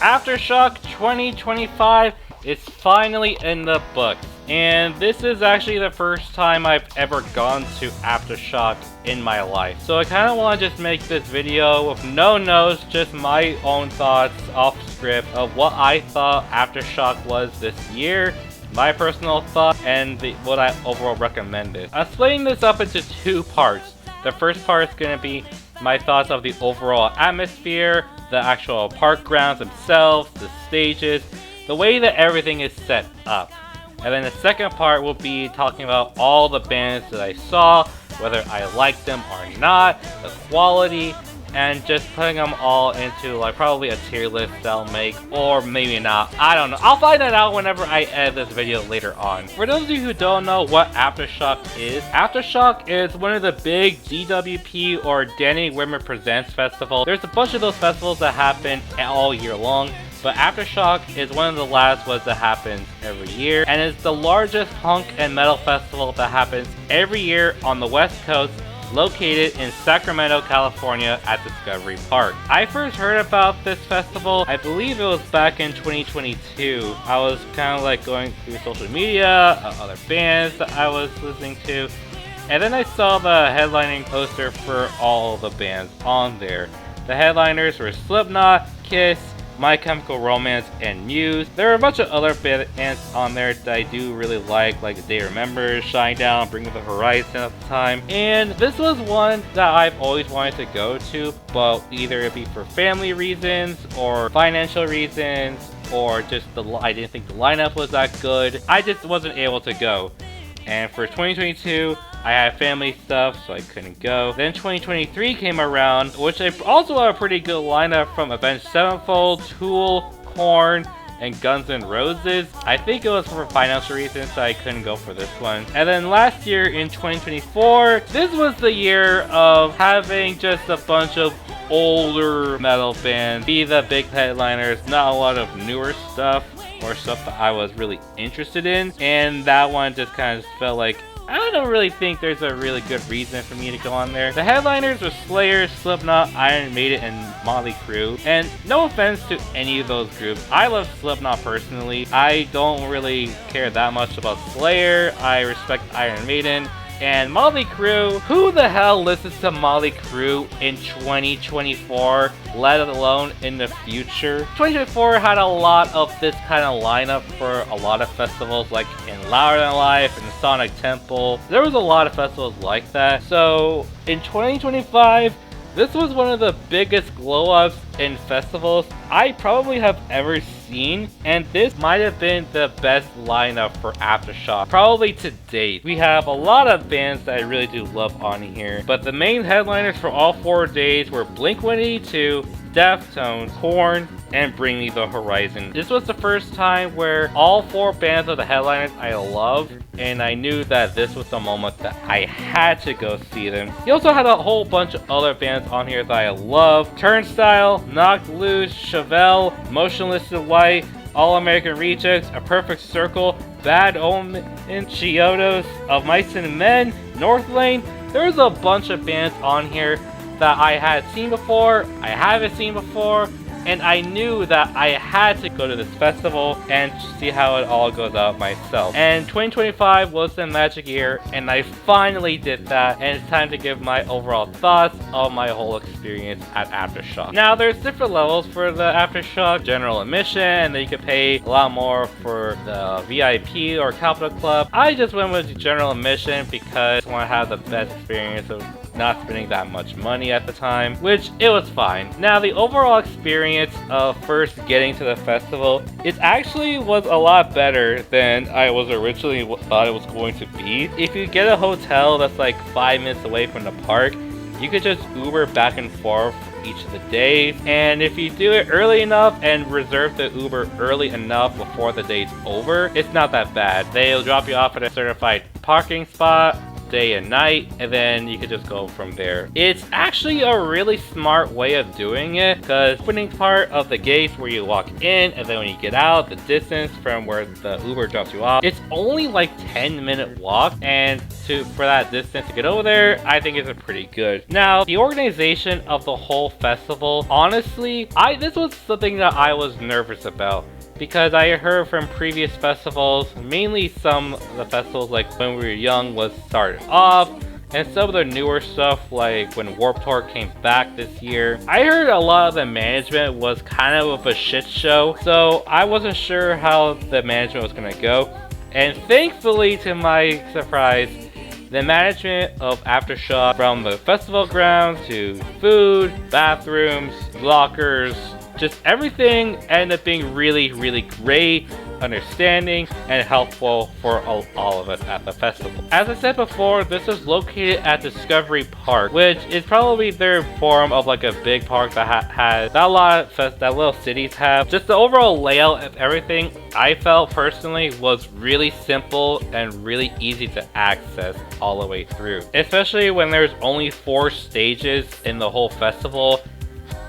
Aftershock 2025 is finally in the books, and this is actually the first time I've ever gone to Aftershock in my life. So I kind of want to just make this video with no notes, just my own thoughts off script of what I thought Aftershock was this year, my personal thought, and what I overall recommended. I'm splitting this up into two parts. The first part is going to be my thoughts of the overall atmosphere, the actual park grounds themselves, the stages, the way that everything is set up. And then the second part will be talking about all the bands that I saw, whether I liked them or not, the quality, and just putting them all into like probably a tier list that I'll make, or maybe not. I don't know. I'll find that out whenever I edit this video later on. For those of you who don't know what Aftershock is one of the big DWP or Danny Wimmer Presents festival. There's a bunch of those festivals that happen all year long, but Aftershock is one of the last ones that happens every year, and it's the largest punk and metal festival that happens every year on the West Coast, located in Sacramento, California at Discovery Park. I first heard about this festival, I believe it was back in 2022. I was kind of like going through social media, other bands that I was listening to, and then I saw the headlining poster for all the bands on there. The headliners were Slipknot, Kiss, My Chemical Romance, and Muse. There are a bunch of other bands on there that I do really like Day Remember, Shinedown, Bring Me the Horizon at the time. And this was one that I've always wanted to go to, but either it be for family reasons, or financial reasons, or just I didn't think the lineup was that good. I just wasn't able to go. And for 2022, I had family stuff, so I couldn't go. Then 2023 came around, which I also had a pretty good lineup from Avenged Sevenfold, Tool, Korn, and Guns N' Roses. I think it was for financial reasons that I couldn't go for this one. And then last year in 2024, this was the year of having just a bunch of older metal bands be the big headliners, not a lot of newer stuff or stuff that I was really interested in. And that one just kind of felt like, I don't really think there's a really good reason for me to go on there. The headliners were Slayer, Slipknot, Iron Maiden, and Motley Crue. And no offense to any of those groups, I love Slipknot personally. I don't really care that much about Slayer. I respect Iron Maiden. And Motley Crue, who the hell listens to Motley Crue in 2024, let alone in the future? 2024 had a lot of this kind of lineup for a lot of festivals, like in Louder Than Life and Sonic Temple. There was a lot of festivals like that. So in 2025, this was one of the biggest glow-ups in festivals I probably have ever seen, and this might have been the best lineup for Aftershock, probably to date. We have a lot of bands that I really do love on here, but the main headliners for all 4 days were Blink-182, Deftones, Korn, and Bring Me the Horizon. This was the first time where all 4 bands of the headliners I loved, and I knew that this was the moment that I had to go see them. He also had a whole bunch of other bands on here that I love: Turnstile, Knocked Loose, Chevelle, Motionless in White, All American Rejects, A Perfect Circle, Bad Omen, Chiodos, Of Mice and Men, Northlane. There's a bunch of bands on here that I had seen before, I haven't seen before, and I knew that I had to go to this festival and see how it all goes out myself. And 2025 was the magic year, and I finally did that, and it's time to give my overall thoughts of my whole experience at Aftershock. Now, there's different levels for the Aftershock: general admission, and then you could pay a lot more for the VIP or Capital Club. I just went with general admission because I want to have the best experience of not spending that much money at the time, which it was fine. Now, the overall experience of first getting to the festival, it actually was a lot better than I was originally thought it was going to be. If you get a hotel that's like 5 minutes away from the park, you could just Uber back and forth each of the days, and if you do it early enough and reserve the Uber early enough before the day's over, it's not that bad. They'll drop you off at a certified parking spot, day and night, and then you could just go from there. It's actually a really smart way of doing it, because the opening part of the gates where you walk in, and then when you get out, the distance from where the Uber drops you off, it's only like 10-minute walk, and for that distance to get over there, I think it's pretty good. Now, the organization of the whole festival, honestly, this was something that I was nervous about, because I heard from previous festivals, mainly some of the festivals like when we were young was started off, and some of the newer stuff like when Warped Tour came back this year, I heard a lot of the management was kind of a shit show, so I wasn't sure how the management was gonna go. And thankfully, to my surprise, the management of Aftershock, from the festival grounds to food, bathrooms, lockers, just everything ended up being really, really great, understanding, and helpful for all of us at the festival. As I said before, this is located at Discovery Park, which is probably their form of like a big park that has not a lot of that little cities have. Just the overall layout of everything, I felt personally, was really simple and really easy to access all the way through. Especially when there's only 4 stages in the whole festival,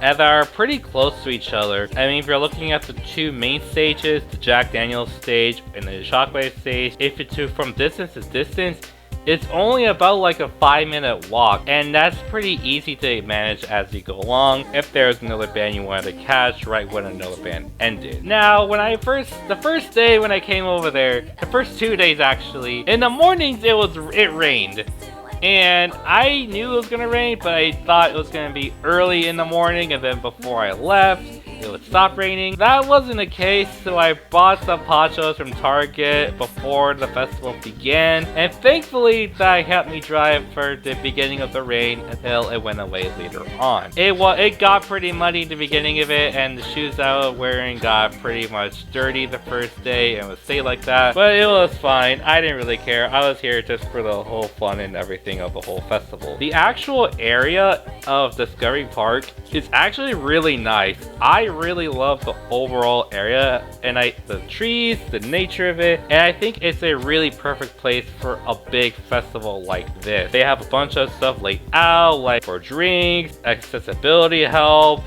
and they are pretty close to each other. I mean, if you're looking at the 2 main stages, the Jack Daniels stage and the Shockwave stage, if it's from distance to distance, it's only about like a 5-minute walk, and that's pretty easy to manage as you go along if there's another band you wanted to catch right when another band ended. Now, the first day when I came over there, the first 2 days actually, in the mornings it rained. And I knew it was gonna rain, but I thought it was gonna be early in the morning, and then before I left, it would stop raining. That wasn't the case, so I bought some ponchos from Target before the festival began, and thankfully that helped me drive for the beginning of the rain until it went away later on. It got pretty muddy at the beginning of it, and the shoes I was wearing got pretty much dirty the first day and would stay like that, but it was fine. I didn't really care. I was here just for the whole fun and everything of the whole festival. The actual area of Discovery Park is actually really nice. I really love the overall area, and the trees, the nature of it, and I think it's a really perfect place for a big festival like this. They have a bunch of stuff laid out, like for drinks, accessibility help,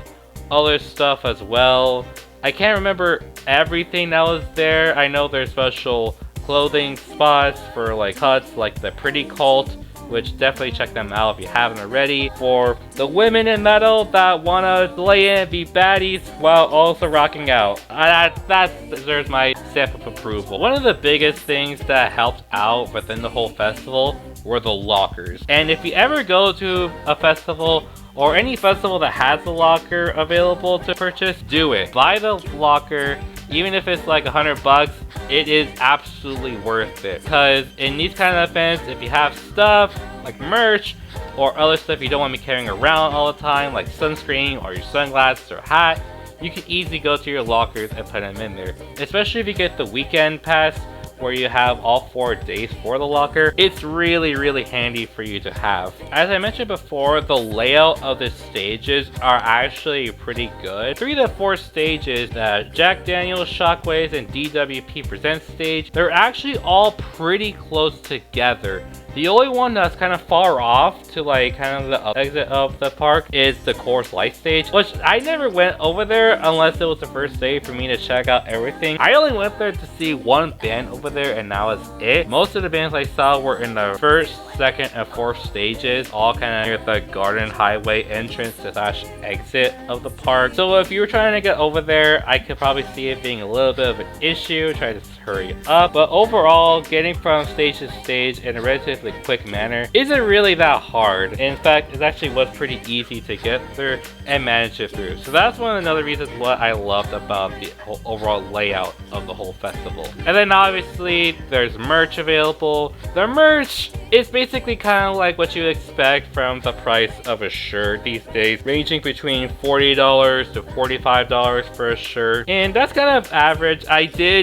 other stuff as well. I can't remember everything that was there. I know there's special clothing spots for like huts, like the Pretty Cult, which definitely check them out if you haven't already. For the women in metal that want to lay in and be baddies while also rocking out. That deserves my stamp of approval. One of the biggest things that helped out within the whole festival were the lockers. And if you ever go to a festival, or any festival that has a locker available to purchase, do it. Buy the locker. Even if it's like $100, it is absolutely worth it. Because in these kind of events, if you have stuff like merch or other stuff you don't want to be carrying around all the time, like sunscreen or your sunglasses or hat, you can easily go to your lockers and put them in there. Especially if you get the weekend pass, where you have all 4 days for the locker, it's really, really handy for you to have. As I mentioned before, the layout of the stages are actually pretty good. 3 to 4 stages, Jack Daniels, Shockwaves, and DWP Presents stage, they're actually all pretty close together. The only one that's kind of far off to like kind of the exit of the park is the Coors Light stage, which I never went over there unless it was the first day for me to check out everything. I only went there to see one band over there, and that was it. Most of the bands I saw were in the first, second, and fourth stages, all kind of near the Garden Highway entrance slash exit of the park. So if you were trying to get over there, I could probably see it being a little bit of an issue. Try to hurry up, but overall, getting from stage to stage in a relatively quick manner isn't really that hard. In fact, it actually was pretty easy to get through and manage it through. So that's one of the other reasons what I loved about the whole overall layout of the whole festival. And then obviously there's merch available. The merch is basically kind of like what you expect from the price of a shirt these days, ranging between $40 to $45 for a shirt, and that's kind of average.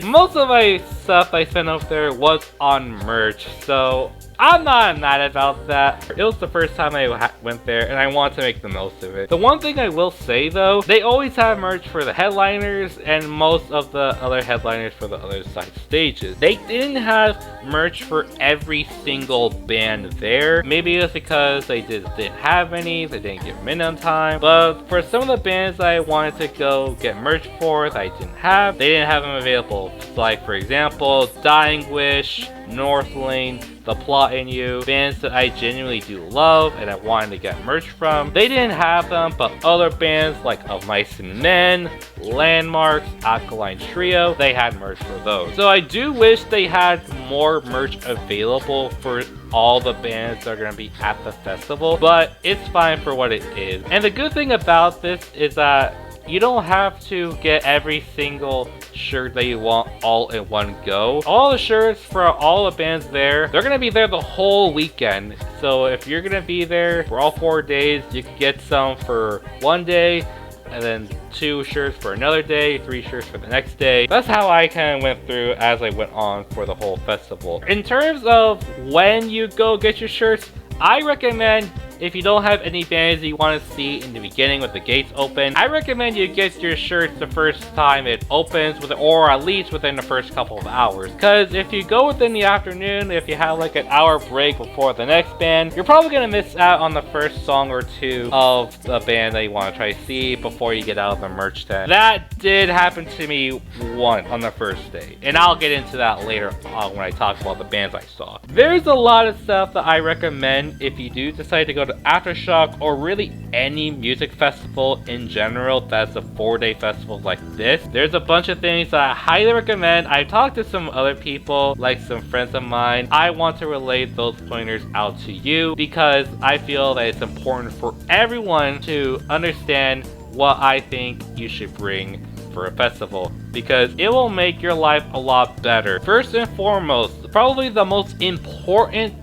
Most of my stuff I spent up there was on merch, so I'm not mad about that. It was the first time I went there, and I want to make the most of it. The one thing I will say though, they always have merch for the headliners and most of the other headliners for the other side stages. They didn't have merch for every single band there. Maybe it's because they didn't have any, they didn't get them in on time. But for some of the bands I wanted to go get merch for that I didn't have, they didn't have them available. Like for example, Dying Wish, Northlane, The Plot in You, bands that I genuinely do love and I wanted to get merch from. They didn't have them, but other bands like Of Mice and Men, Landmarks, Alkaline Trio, they had merch for those. So I do wish they had more merch available for all the bands that are going to be at the festival, but it's fine for what it is. And the good thing about this is that you don't have to get every single shirt that you want all in one go. All the shirts for all the bands there, they're gonna be there the whole weekend. So if you're gonna be there for all 4 days, you can get some for one day, and then 2 shirts for another day, 3 shirts for the next day. That's how I kind of went through as I went on for the whole festival. In terms of when you go get your shirts, I recommend, if you don't have any bands you want to see in the beginning with the gates open, I recommend you get your shirts the first time it opens, or at least within the first couple of hours. Because if you go within the afternoon, if you have like an hour break before the next band, you're probably going to miss out on the first song or 2 of the band that you want to try to see before you get out of the merch tent. That did happen to me once on the first day, and I'll get into that later on when I talk about the bands I saw. There's a lot of stuff that I recommend if you do decide to go to Aftershock, or really any music festival in general that's a 4-day festival like this. There's a bunch of things that I highly recommend. I've talked to some other people, like some friends of mine. I want to relay those pointers out to you because I feel that it's important for everyone to understand what I think you should bring for a festival, because it will make your life a lot better. First and foremost, probably the most important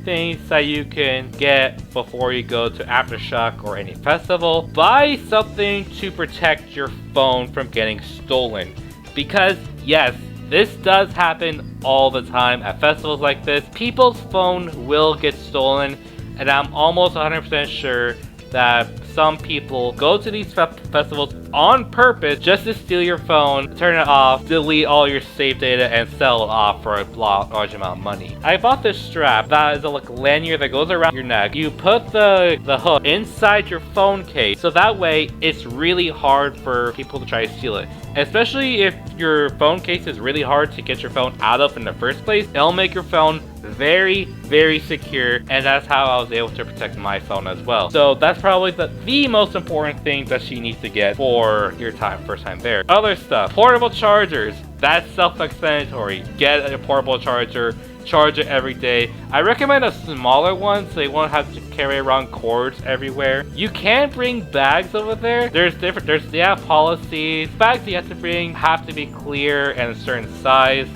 things that you can get before you go to Aftershock or any festival: buy something to protect your phone from getting stolen. Because yes, this does happen all the time at festivals like this. People's phone will get stolen, and I'm almost 100% sure that some people go to these festivals on purpose just to steal your phone, turn it off, delete all your save data, and sell it off for a large amount of money. I bought this strap that is a lanyard that goes around your neck. You put the hook inside your phone case, so that way it's really hard for people to try to steal it. Especially if your phone case is really hard to get your phone out of in the first place, it'll make your phone very, very secure, and that's how I was able to protect my phone as well. So that's probably the most important thing that you need to get for your first time there. Other stuff, portable chargers. That's self-explanatory. Get a portable charger, charge it every day. I recommend a smaller one so you won't have to carry around cords everywhere. You can bring bags over there. They have policies. Bags you have to bring have to be clear and a certain size.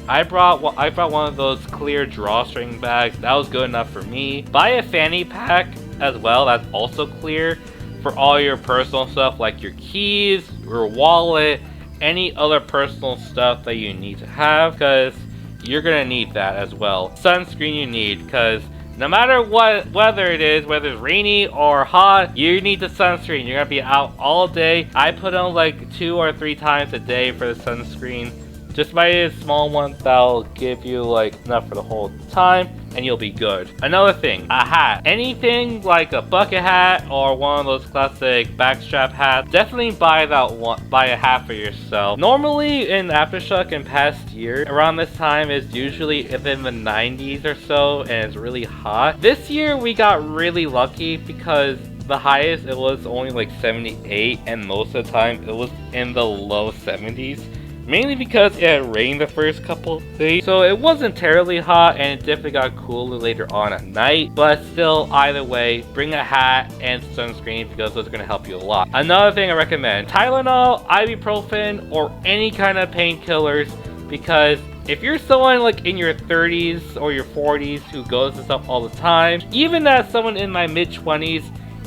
I brought one of those clear drawstring bags. That was good enough for me. Buy a fanny pack as well. That's also clear for all your personal stuff like your keys, your wallet, any other personal stuff that you need to have, because you're gonna need that as well. Sunscreen you need, because no matter what weather it is, whether it's rainy or hot, you need the sunscreen. You're gonna be out all day. I put on like 2 or 3 times a day for the sunscreen. Just buy a small one that'll give you like enough for the whole time, and you'll be good. Another thing, a hat. Anything like a bucket hat or one of those classic backstrap hats, definitely buy a hat for yourself. Normally in Aftershock in past years, around this time is usually within the 90s or so, and it's really hot. This year we got really lucky because the highest it was only like 78, and most of the time it was in the low 70s. Mainly because it had rained the first couple of days, so it wasn't terribly hot, and it definitely got cooler later on at night. But still, either way, bring a hat and sunscreen because those are going to help you a lot. Another thing I recommend, Tylenol, ibuprofen, or any kind of painkillers, because if you're someone like in your 30s or your 40s who goes to stuff all the time, even as someone in my mid-20s,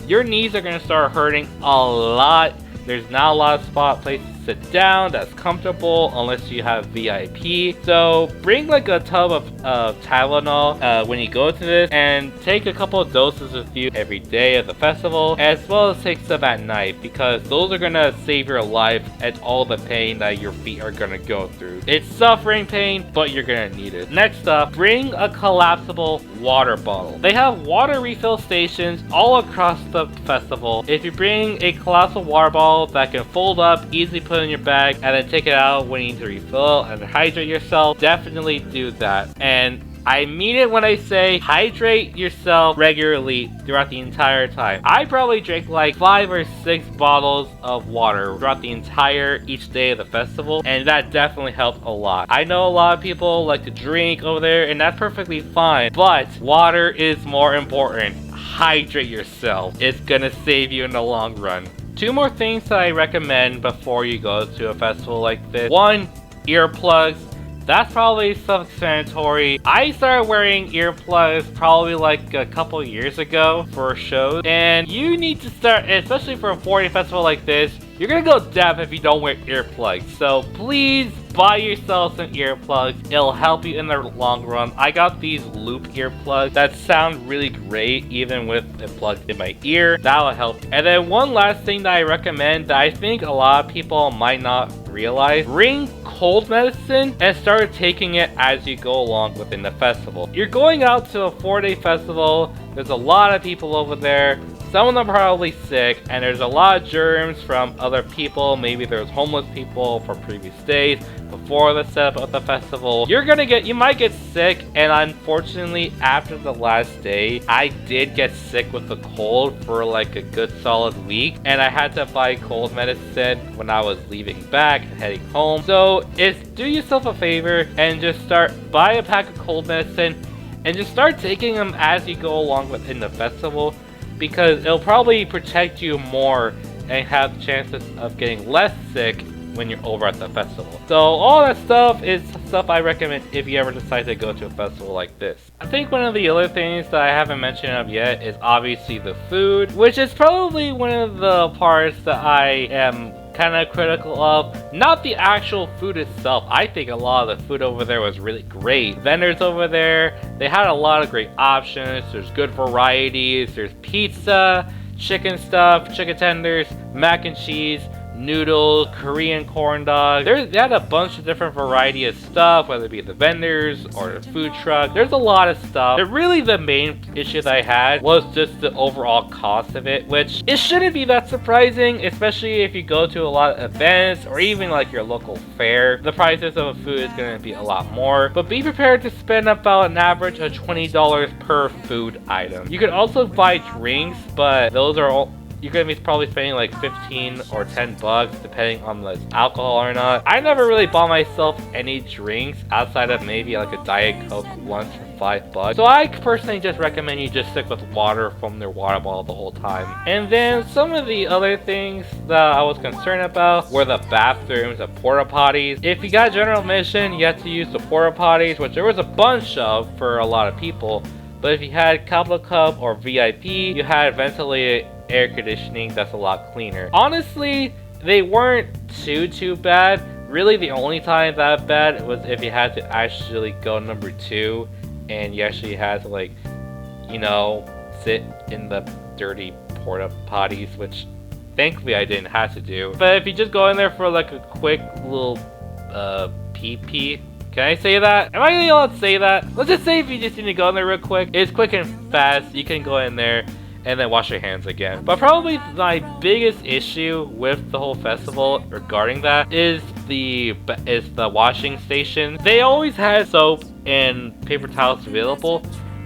your knees are going to start hurting a lot There's not a lot of places to sit down that's comfortable unless you have VIP. So bring like a tub of Tylenol when you go to this, and take a couple of doses with you every day of the festival, as well as take some at night, because those are gonna save your life and all the pain that your feet are gonna go through. It's suffering pain, but you're gonna need it. Next up, bring a collapsible water bottle. They have water refill stations all across the festival. If you bring a collapsible water bottle that can fold up, easily put in your bag, and then take it out when you need to refill and hydrate yourself, definitely do that. And I mean it when I say hydrate yourself regularly throughout the entire time. I probably drank like 5 or 6 bottles of water throughout the entire each day of the festival, and that definitely helped a lot. I know a lot of people like to drink over there, and that's perfectly fine, but water is more important. Hydrate yourself. It's gonna save you in the long run. 2 more things that I recommend before you go to a festival like this. 1, earplugs. That's probably self-explanatory. I started wearing earplugs probably like a couple years ago for shows, and you need to start, especially for a 4-day festival like this, you're gonna go deaf if you don't wear earplugs. So please buy yourself some earplugs. It'll help you in the long run. I got these loop earplugs that sound really great even with it plugged in my ear. That'll help. And then one last thing that I recommend that I think a lot of people might not realize: bring cold medicine and start taking it as you go along within the festival. You're going out to a 4-day festival. There's a lot of people over there. Some of them are probably sick, and there's a lot of germs from other people. Maybe there's homeless people from previous days before the setup of the festival. You might get sick, and unfortunately, after the last day, I did get sick with the cold for like a good solid week, and I had to buy cold medicine when I was leaving back, heading home. So do yourself a favor and just buy a pack of cold medicine, and just start taking them as you go along within the festival, because it'll probably protect you more and have chances of getting less sick when you're over at the festival. So all that stuff is stuff I recommend if you ever decide to go to a festival like this. I think one of the other things that I haven't mentioned of yet is obviously the food, which is probably one of the parts that I am kind of critical of. Not the actual food itself. I think a lot of the food over there was really great. Vendors over there, they had a lot of great options. There's good varieties. There's pizza, chicken stuff, chicken tenders, mac and cheese, noodles, Korean corn dogs. They had a bunch of different variety of stuff, whether it be the vendors or the food truck. There's a lot of stuff. But really the main issue that I had was just the overall cost of it, which it shouldn't be that surprising, especially if you go to a lot of events or even like your local fair. The prices of food is going to be a lot more, but be prepared to spend about an average of $20 per food item. You could also buy drinks, but those are all you're gonna be probably spending like 15 or 10 bucks depending on the alcohol or not. I never really bought myself any drinks outside of maybe like a Diet Coke once for 5 bucks. So I personally just recommend you just stick with water from their water bottle the whole time. And then some of the other things that I was concerned about were the bathrooms, the porta potties. If you got general admission, you have to use the porta potties, which there was a bunch of for a lot of people. But if you had Couple Cup or VIP, you had ventilated air conditioning that's a lot cleaner. Honestly, they weren't too bad. Really, the only time that bad was if you had to actually go number 2 and you actually had to, like, you know, sit in the dirty porta potties, which thankfully I didn't have to do. But if you just go in there for like a quick little pee. Can I say that? Am I gonna be able to say that? Let's just say if you just need to go in there real quick. It's quick and fast. You can go in there and then wash your hands again. But probably my biggest issue with the whole festival regarding that is the washing station. They always had soap and paper towels available,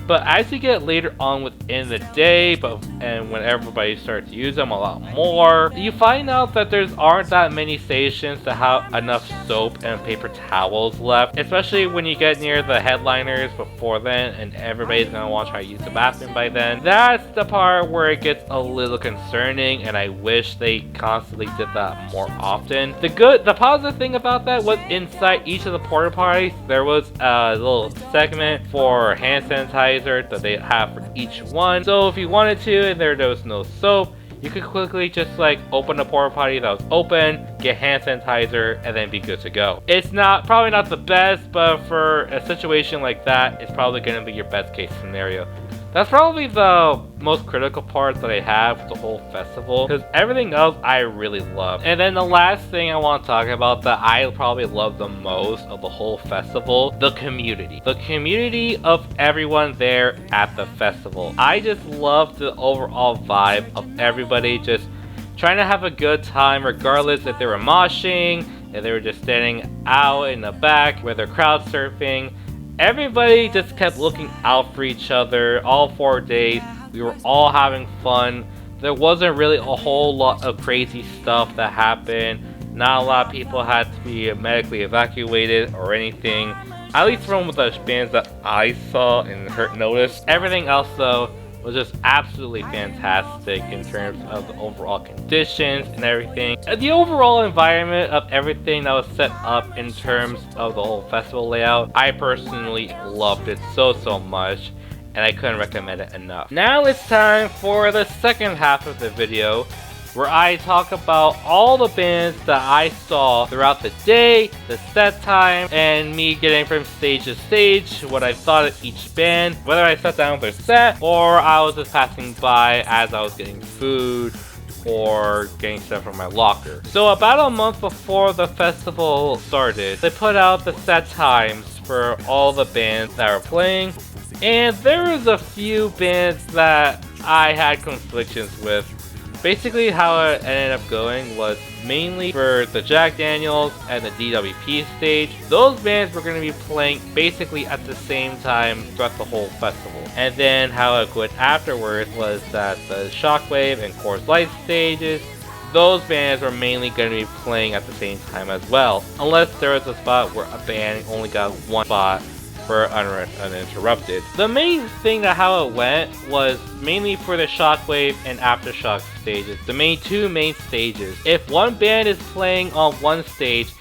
but as you get later on within the day, and when everybody starts to use them a lot more, you find out that aren't that many stations that have enough soap and paper towels left, especially when you get near the headliners before then and everybody's gonna want to try to use the bathroom by then. That's the part where it gets a little concerning, and I wish they constantly did that more often. The positive thing about that was inside each of the porta potties, there was a little segment for hand sanitizer that they have for each one. So if you wanted to and there was no soap, you you could quickly just like open a porta potty that was open, get hand sanitizer, and then be good to go. It's probably not the best, but for a situation like that, it's probably going to be your best case scenario. That's probably the most critical part that I have with the whole festival, because everything else I really love. And then the last thing I want to talk about that I probably love the most of the whole festival, the community. The community of everyone there at the festival. I just love the overall vibe of everybody just trying to have a good time, regardless if they were moshing, if they were just standing out in the back, where they're crowd surfing. Everybody just kept looking out for each other all 4 days. We were all having fun. There wasn't really a whole lot of crazy stuff that happened. Not a lot of people had to be medically evacuated or anything. At least from the bands that I saw and noticed. Everything else though was just absolutely fantastic in terms of the overall conditions and everything. The overall environment of everything that was set up in terms of the whole festival layout, I personally loved it so much, and I couldn't recommend it enough. Now it's time for the second half of the video, where I talk about all the bands that I saw throughout the day, the set time, and me getting from stage to stage, what I thought of each band, whether I sat down with their set, or I was just passing by as I was getting food, or getting stuff from my locker. So about a month before the festival started, they put out the set times for all the bands that were playing, and there was a few bands that I had conflictions with. Basically how it ended up going was mainly for the Jack Daniels and the DWP stage. Those bands were going to be playing basically at the same time throughout the whole festival. And then how it went afterwards was that the Shockwave and Coors Light stages, those bands were mainly going to be playing at the same time as well. Unless there was a spot where a band only got one spot for uninterrupted. The main thing that how it went was mainly for the Shockwave and Aftershock stages, the two main stages. If one band is playing on one stage,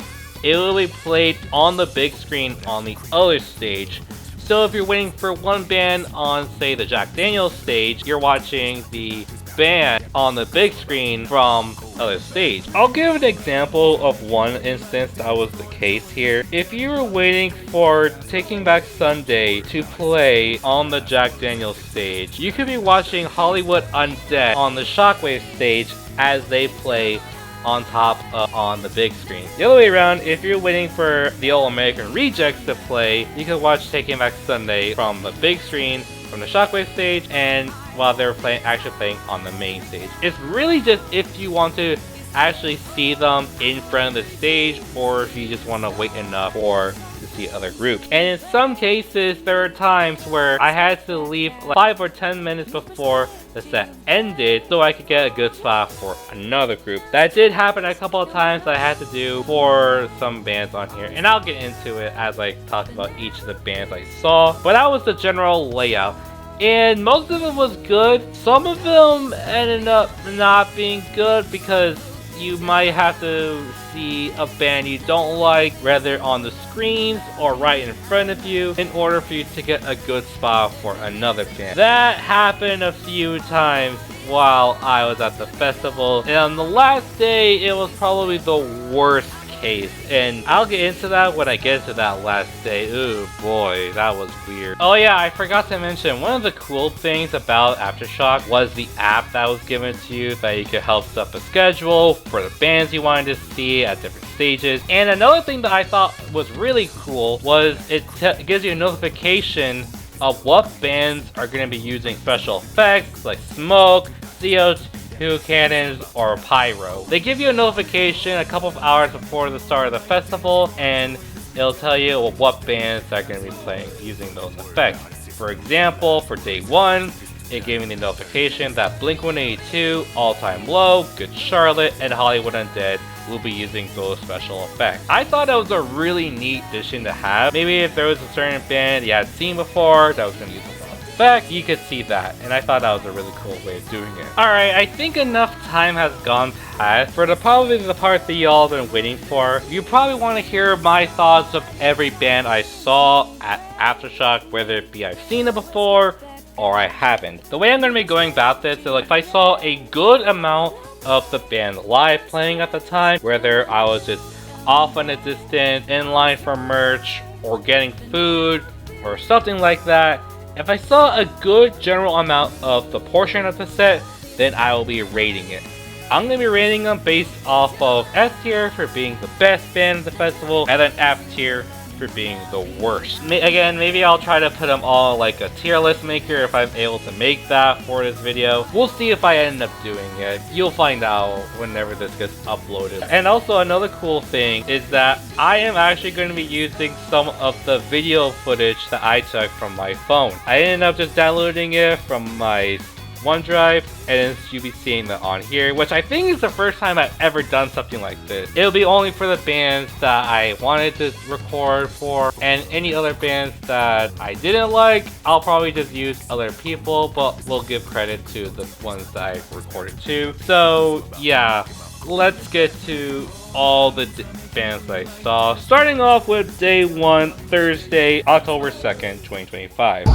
it will be played on the big screen on the other stage. So if you're waiting for one band on, say, the Jack Daniels stage, you're watching the band on the big screen from other stage. I'll give an example of one instance that was the case here. If you were waiting for Taking Back Sunday to play on the Jack Daniels stage, you could be watching Hollywood Undead on the Shockwave stage as they play on top on the big screen. The other way around, if you're waiting for the All American Rejects to play, you can watch Taking Back Sunday from the big screen from the Shockwave stage, and while they're actually playing on the main stage. It's really just if you want to actually see them in front of the stage, or if you just want to wait enough to see other groups. And in some cases, there are times where I had to leave like 5 or 10 minutes before the set ended so I could get a good spot for another group. That did happen a couple of times that I had to do for some bands on here, and I'll get into it as I talk about each of the bands I saw. But that was the general layout. And most of it was good. Some of them ended up not being good because you might have to see a band you don't like, whether on the screens or right in front of you, in order for you to get a good spot for another band. That happened a few times while I was at the festival, and on the last day it was probably the worst case, and I'll get into that when I get to that last day. Ooh boy, that was weird. Oh yeah, I forgot to mention, one of the cool things about Aftershock was the app that was given to you that you could help set up a schedule for the bands you wanted to see at different stages. And another thing that I thought was really cool was it gives you a notification of what bands are going to be using special effects like smoke, CO2 cannons, or pyro. They give you a notification a couple of hours before the start of the festival, and it'll tell you what bands are going to be playing using those effects. For example, for day one, it gave me the notification that Blink-182, All Time Low, Good Charlotte, and Hollywood Undead will be using those special effects. I thought that was a really neat addition to have. Maybe if there was a certain band you had seen before that was going to use those effects, you could see that, and I thought that was a really cool way of doing it. Alright, I think enough time has gone past for probably the part that y'all have been waiting for. You probably want to hear my thoughts of every band I saw at Aftershock, whether it be I've seen it before, or I haven't. The way I'm going to be going about this is like if I saw a good amount of the band live playing at the time, whether I was just off in a distance, in line for merch, or getting food, or something like that. If I saw a good general amount of the portion of the set, then I will be rating it. I'm going to be rating them based off of S tier for being the best band of the festival, and then F tier for being the worst. Again, maybe I'll try to put them all like a tier list maker if I'm able to make that for this video. We'll see if I end up doing it. You'll find out whenever this gets uploaded. And also another cool thing is that I am actually going to be using some of the video footage that I took from my phone. I ended up just downloading it from my OneDrive, and you'll be seeing that on here, which I think is the first time I've ever done something like this. It'll be only for the bands that I wanted to record for, and any other bands that I didn't like, I'll probably just use other people, but we'll give credit to the ones that I recorded too. So yeah, let's get to all the bands I saw, starting off with day 1, Thursday, October 2nd, 2025.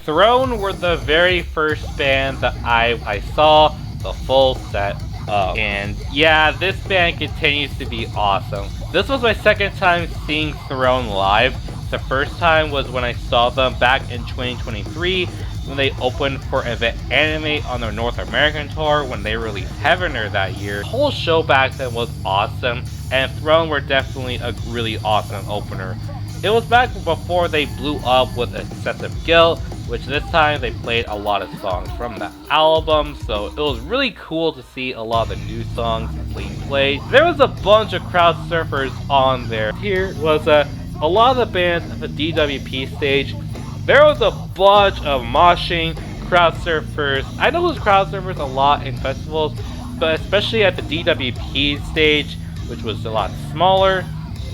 Throne were the very first band that I saw the full set of. And yeah, this band continues to be awesome. This was my second time seeing Throne live. The first time was when I saw them back in 2023 when they opened for Event Anime on their North American tour when they released Heavener that year. The whole show back then was awesome, and Throne were definitely a really awesome opener. It was back before they blew up with Excessive Guilt, which this time they played a lot of songs from the album, so it was really cool to see a lot of the new songs being played. There was a bunch of crowd surfers on there. Here was a lot of the bands at the DWP stage. There was a bunch of moshing crowd surfers. I know those crowd surfers a lot in festivals, but especially at the DWP stage, which was a lot smaller,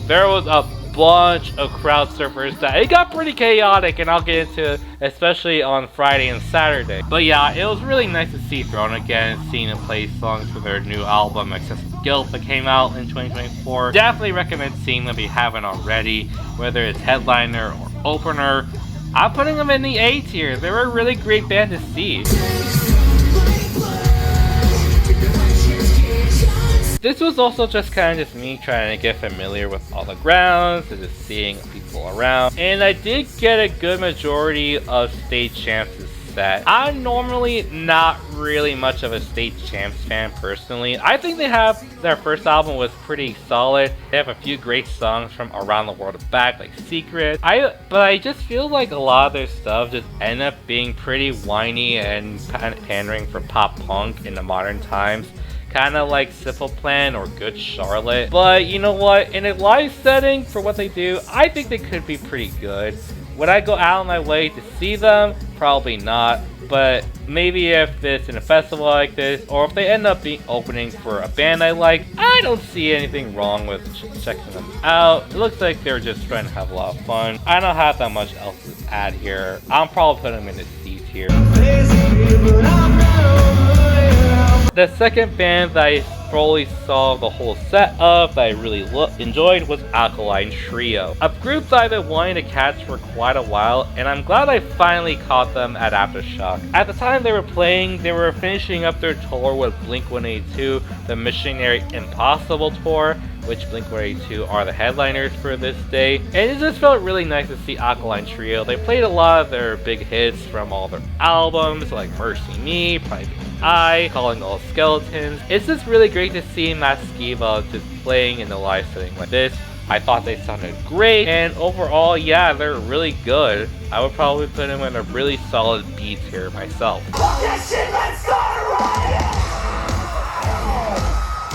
there was a bunch of crowd surfers that it got pretty chaotic, and I'll get into it, especially on Friday and Saturday. But yeah, it was really nice to see Throne again, seeing them play songs for their new album Excessive Guilt that came out in 2024. Definitely recommend seeing them if you haven't already, whether it's headliner or opener. I'm putting them in the A tier. They were a really great band to see. This was also just kind of just me trying to get familiar with all the grounds and just seeing people around. And I did get a good majority of State Champs' set. I'm normally not really much of a State Champs fan personally. I think their first album was pretty solid. They have a few great songs from Around the World and Back, like Secret. But I just feel like a lot of their stuff just end up being pretty whiny and pandering for pop punk in the modern times. Kind of like Simple Plan or Good Charlotte. But you know what? In a live setting, for what they do, I think they could be pretty good. Would I go out of my way to see them? Probably not. But maybe if it's in a festival like this, or if they end up being opening for a band I like, I don't see anything wrong with checking them out. It looks like they're just trying to have a lot of fun. I don't have that much else to add here. I'll probably put them in the C tier. The second band that I fully saw the whole set of that I really enjoyed was Alkaline Trio, a group that I've been wanting to catch for quite a while, and I'm glad I finally caught them at Aftershock. At the time they were playing, they were finishing up their tour with Blink-182, the Missionary Impossible tour, which Blink-182 are the headliners for this day. And it just felt really nice to see Alkaline Trio. They played a lot of their big hits from all their albums, like Mercy Me, Private Eye, Calling All Skeletons. It's just really great to see Matt Skiba just playing in a live setting like this. I thought they sounded great, and overall, yeah, they're really good. I would probably put them in a really solid B tier myself.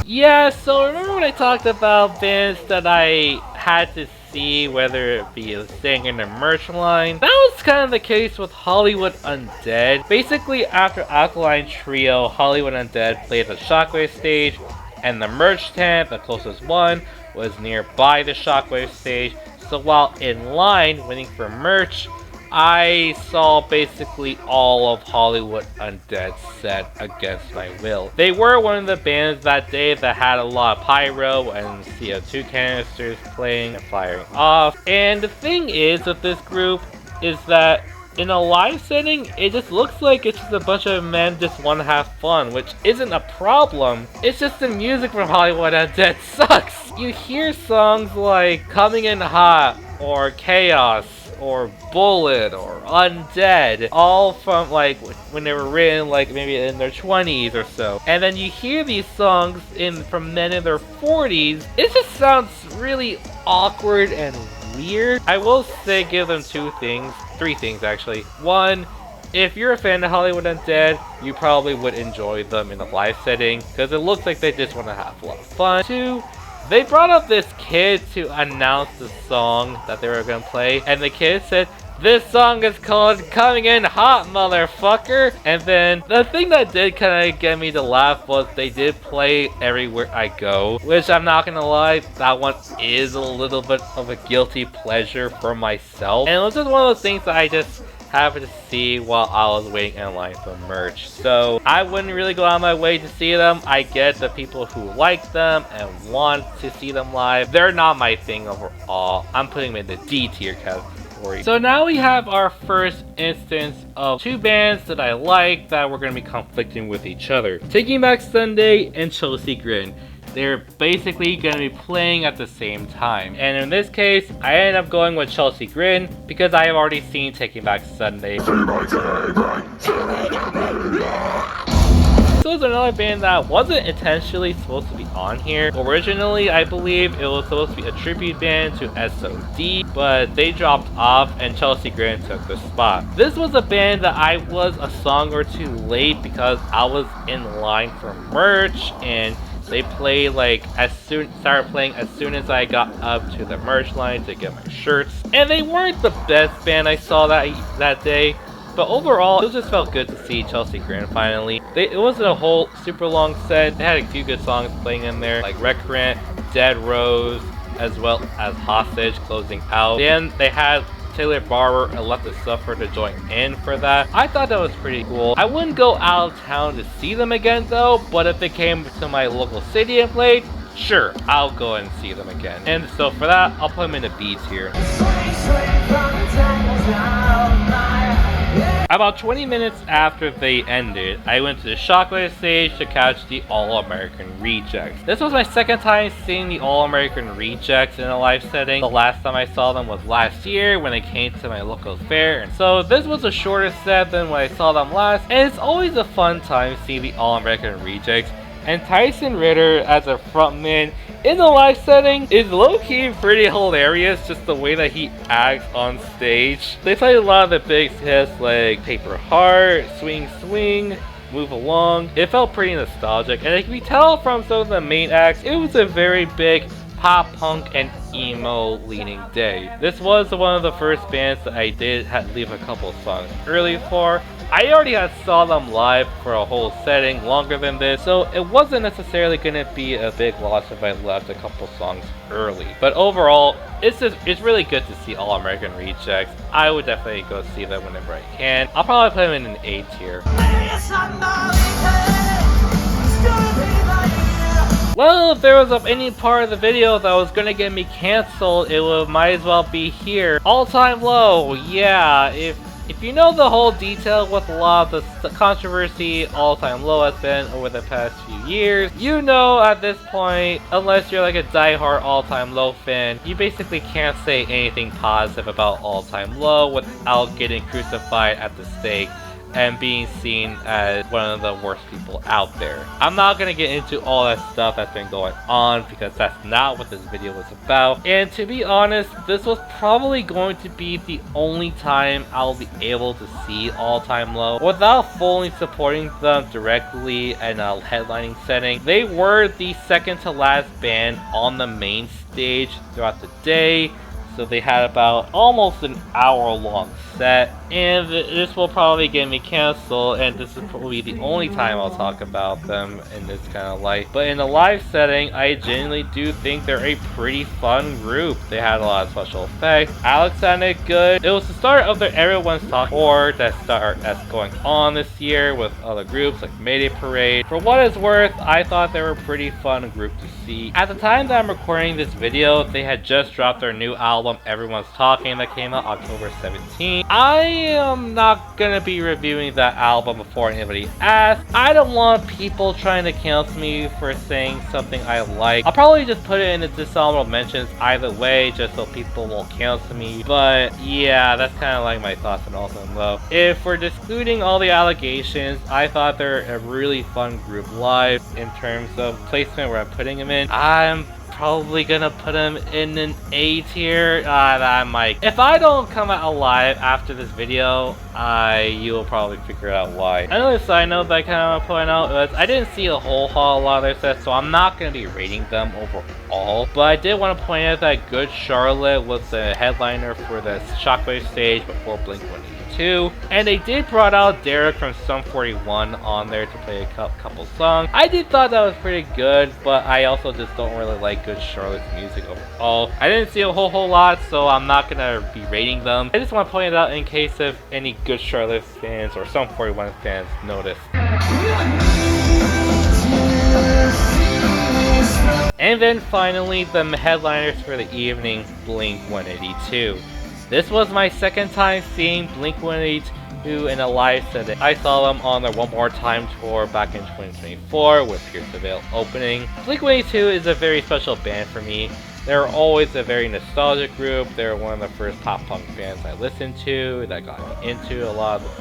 Yeah, so remember when I talked about bands that I had to see, whether it be staying in their merch line? That was kind of the case with Hollywood Undead. Basically, after Alkaline Trio, Hollywood Undead played the Shockwave stage, and the merch tent, the closest one, was nearby the Shockwave stage. So while in line waiting for merch, I saw basically all of Hollywood Undead set against my will. They were one of the bands that day that had a lot of pyro and CO2 canisters playing and firing off. And the thing is with this group is that in a live setting, it just looks like it's just a bunch of men just want to have fun, which isn't a problem. It's just the music from Hollywood Undead sucks. You hear songs like Coming in Hot or Chaos or Bullet or Undead, all from like when they were written like maybe in their 20s or so. And then you hear these songs from men in their 40s. It just sounds really awkward and weird. I will say give them three things actually. One, if you're a fan of Hollywood Undead, you probably would enjoy them in a live setting because it looks like they just want to have a lot of fun. Two, they brought up this kid to announce the song that they were going to play, and the kid said, "This song is called Coming In Hot, motherfucker." And then the thing that did kind of get me to laugh was they did play Everywhere I Go, which I'm not gonna lie, that one is a little bit of a guilty pleasure for myself. And it was just one of those things that I just happened to see while I was waiting in line for merch. So I wouldn't really go out of my way to see them. I get the people who like them and want to see them live. They're not my thing overall. I'm putting them in the D tier category. So now we have our first instance of two bands that I like that we're going to be conflicting with each other. Taking Back Sunday and Chelsea Grin. They're basically going to be playing at the same time. And in this case, I ended up going with Chelsea Grin because I have already seen Taking Back Sunday. So it's another band that wasn't intentionally supposed to be on here. Originally, I believe it was supposed to be a tribute band to SOD, but they dropped off and Chelsea Grin took the spot. This was a band that I was a song or two late because I was in line for merch, and they played started playing as soon as I got up to the merch line to get my shirts. And they weren't the best band I saw that day, but overall, it just felt good to see Chelsea Grin finally. It wasn't a whole super long set. They had a few good songs playing in there, like Recurrent, Dead Rose, as well as Hostage closing out. Then they had Taylor Barber and Let the Suffer to join in for that. I thought that was pretty cool. I wouldn't go out of town to see them again though, but if they came to my local city and played, sure, I'll go and see them again. And so for that, I'll put them in the B tier. About 20 minutes after they ended, I went to the Shockwave stage to catch the All-American Rejects. This was my second time seeing the All-American Rejects in a live setting. The last time I saw them was last year when they came to my local fair. And so this was a shorter set than when I saw them last, and it's always a fun time seeing the All-American Rejects. And Tyson Ritter as a frontman in the live setting is low-key pretty hilarious, just the way that he acts on stage. They played a lot of the big hits like Paper Heart, Swing Swing, Move Along. It felt pretty nostalgic, and if you tell from some of the main acts, it was a very big pop punk and emo leaning day. This was one of the first bands that I did leave a couple songs early for. I already saw them live for a whole setting longer than this, so it wasn't necessarily going to be a big loss if I left a couple songs early. But overall, it's really good to see All American Rejects. I would definitely go see them whenever I can. I'll probably put them in an A tier. Well, if there was any part of the video that was gonna get me canceled, might as well be here. All Time Low, yeah, if you know the whole detail with a lot of the controversy All Time Low has been over the past few years, you know at this point, unless you're like a diehard All Time Low fan, you basically can't say anything positive about All Time Low without getting crucified at the stake and being seen as one of the worst people out there. I'm not gonna get into all that stuff that's been going on because that's not what this video was about. And to be honest, this was probably going to be the only time I'll be able to see All Time Low without fully supporting them directly in a headlining setting. They were the second to last band on the main stage throughout the day, so they had about almost an hour-long set, and this will probably get me canceled, and this is probably the only time I'll talk about them in this kind of light. But in a live setting, I genuinely do think they're a pretty fun group. They had a lot of special effects. Alex sounded good. It was the start of their Everyone's Talk tour that's going on this year with other groups like Mayday Parade. For what it's worth, I thought they were a pretty fun group to see. At the time that I'm recording this video, they had just dropped their new album Everyone's Talking that came out October 17th. I am not gonna be reviewing that album before anybody asks. I don't want people trying to cancel me for saying something I like. I'll probably just put it in the dishonorable mentions either way, just so people won't cancel me. But yeah, that's kind of like my thoughts on all of them though. If we're excluding all the allegations, I thought they're a really fun group live. In terms of placement where I'm putting them in, I'm probably gonna put them in an A tier. That might. If I don't come out alive after this video, you'll probably figure out why. Another side note that I kind of want to point out was I didn't see a whole lot of their sets, so I'm not gonna be rating them overall. But I did want to point out that Good Charlotte was the headliner for the Shockwave stage before Blink-182, and they did brought out Derek from Sum 41 on there to play a couple songs. I did thought that was pretty good, but I also just don't really like Good Charlotte's music overall. I didn't see a whole lot, so I'm not gonna be rating them. I just want to point it out in case if any Good Charlotte fans or Sum 41 fans notice. And then finally, the headliners for the evening, Blink-182. This was my second time seeing Blink-182 in a live setting. I saw them on their One More Time tour back in 2024 with Pierce the Veil opening. Blink-182 is a very special band for me. They're always a very nostalgic group. They're one of the first pop punk bands I listened to that got me into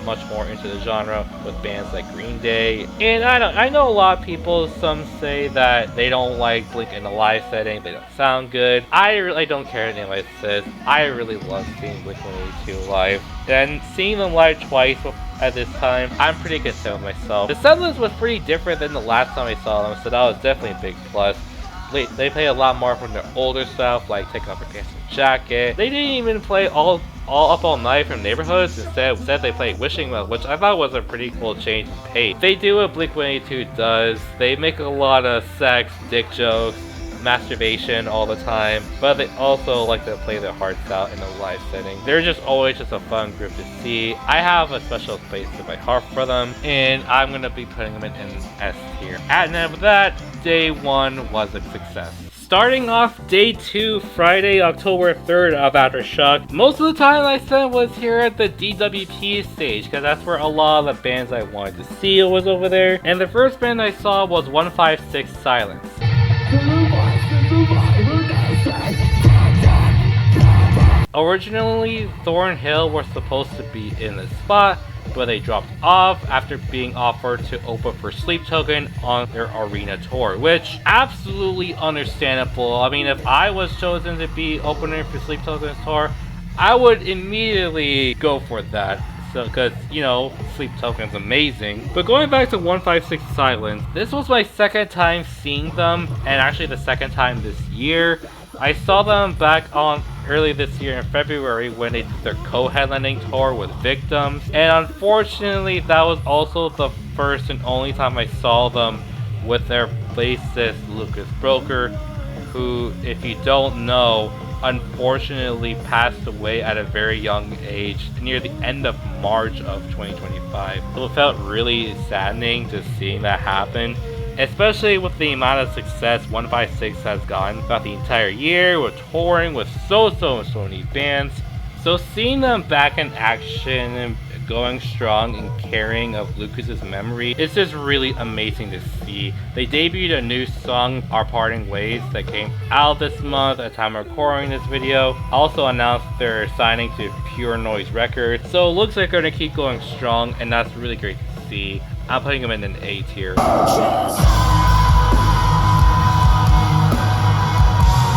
much more into the genre with bands like Green Day. And I know a lot of people, some say that they don't like Blink in a live setting, they don't sound good. I really don't care what anybody says. I really love seeing Blink-182 live. And seeing them live twice at this time, I'm pretty content with myself. The set list was pretty different than the last time I saw them, so that was definitely a big plus. They play a lot more from their older stuff, like Take Off Your Pants and Jacket. They didn't even play all Up All Night from Neighborhoods. Instead they played Wishing Well, which I thought was a pretty cool change in pace. They do what Blink-182 does. They make a lot of sex, dick jokes, masturbation all the time, but they also like to play their hearts out in a live setting. They're just always just a fun group to see. I have a special place in my heart for them, and I'm gonna be putting them in S tier. And with that, day 1 was a success. Starting off day 2, Friday, October 3rd of Aftershock. Most of the time I spent was here at the DWP stage, because that's where a lot of the bands I wanted to see was over there. And the first band I saw was 156 Silence. Originally, Thornhill were supposed to be in this spot, but they dropped off after being offered to open for Sleep Token on their arena tour, which absolutely understandable. I mean, if I was chosen to be opener for Sleep Token's tour, I would immediately go for that. So, because, you know, Sleep Token's amazing. But going back to 156 Silence, this was my second time seeing them, and actually the second time this year. I saw them back on early this year in February when they did their co-headlining tour with Victims, and unfortunately that was also the first and only time I saw them with their bassist Lucas Broker, who, if you don't know, unfortunately passed away at a very young age near the end of March of 2025. So it felt really saddening just seeing that happen, especially with the amount of success 156 has gotten throughout the entire year with touring with so many bands. So seeing them back in action and going strong and carrying of Lucas's memory, it's just really amazing to see. They debuted a new song, Our Parting Ways, that came out this month at the time of recording this video. Also announced their signing to Pure Noise Records. So it looks like they're gonna keep going strong, and that's really great to see. I'm putting them in an A tier.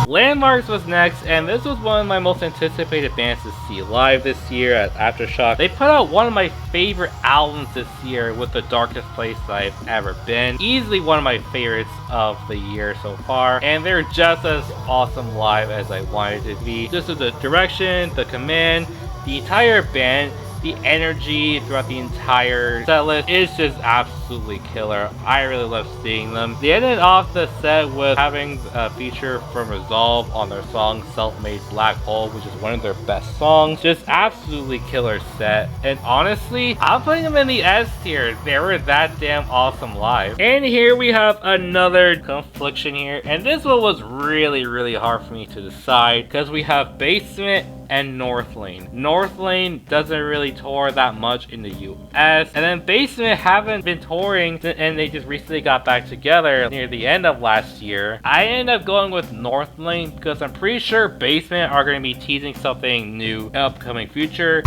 Landmarks was next, and this was one of my most anticipated bands to see live this year at Aftershock. They put out one of my favorite albums this year with The Darkest Place I've ever been. Easily one of my favorites of the year so far, and they're just as awesome live as I wanted it to be. Just with the direction, the command, the entire band, the energy throughout the entire set list is just absolutely killer. I really love seeing them. They ended off the set with having a feature from Resolve on their song Self-Made Black Hole, which is one of their best songs. Just absolutely killer set. And honestly, I'm putting them in the S tier. They were that damn awesome live. And here we have another confliction here. And this one was really hard for me to decide because we have Basement and North Lane. North Lane doesn't really tour that much in the US, and then Basement haven't been touring, and they just recently got back together near the end of last year. I ended up going with North Lane because I'm pretty sure Basement are going to be teasing something new in the upcoming future.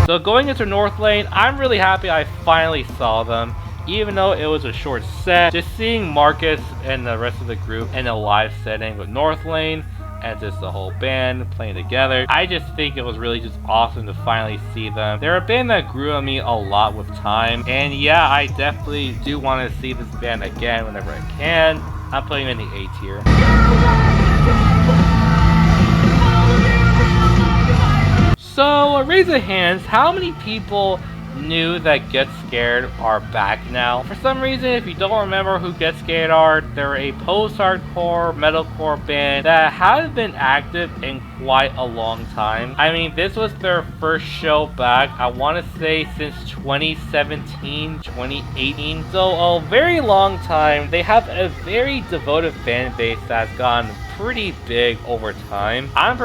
So going into North Lane, I'm really happy I finally saw them. Even though it was a short set, just seeing Marcus and the rest of the group in a live setting with North Lane and just the whole band playing together, I just think it was really just awesome to finally see them. They're a band that grew on me a lot with time, and yeah, I definitely do want to see this band again whenever I can. I'm putting them in the A tier. So, raise of hands, how many people knew that Get Scared are back now? For some reason, if you don't remember who Get Scared are, they're a post-hardcore metalcore band that hasn't been active in quite a long time. I mean, this was their first show back, I want to say since 2017, 2018, so a very long time. They have a very devoted fan base that's gotten pretty big over time. I'm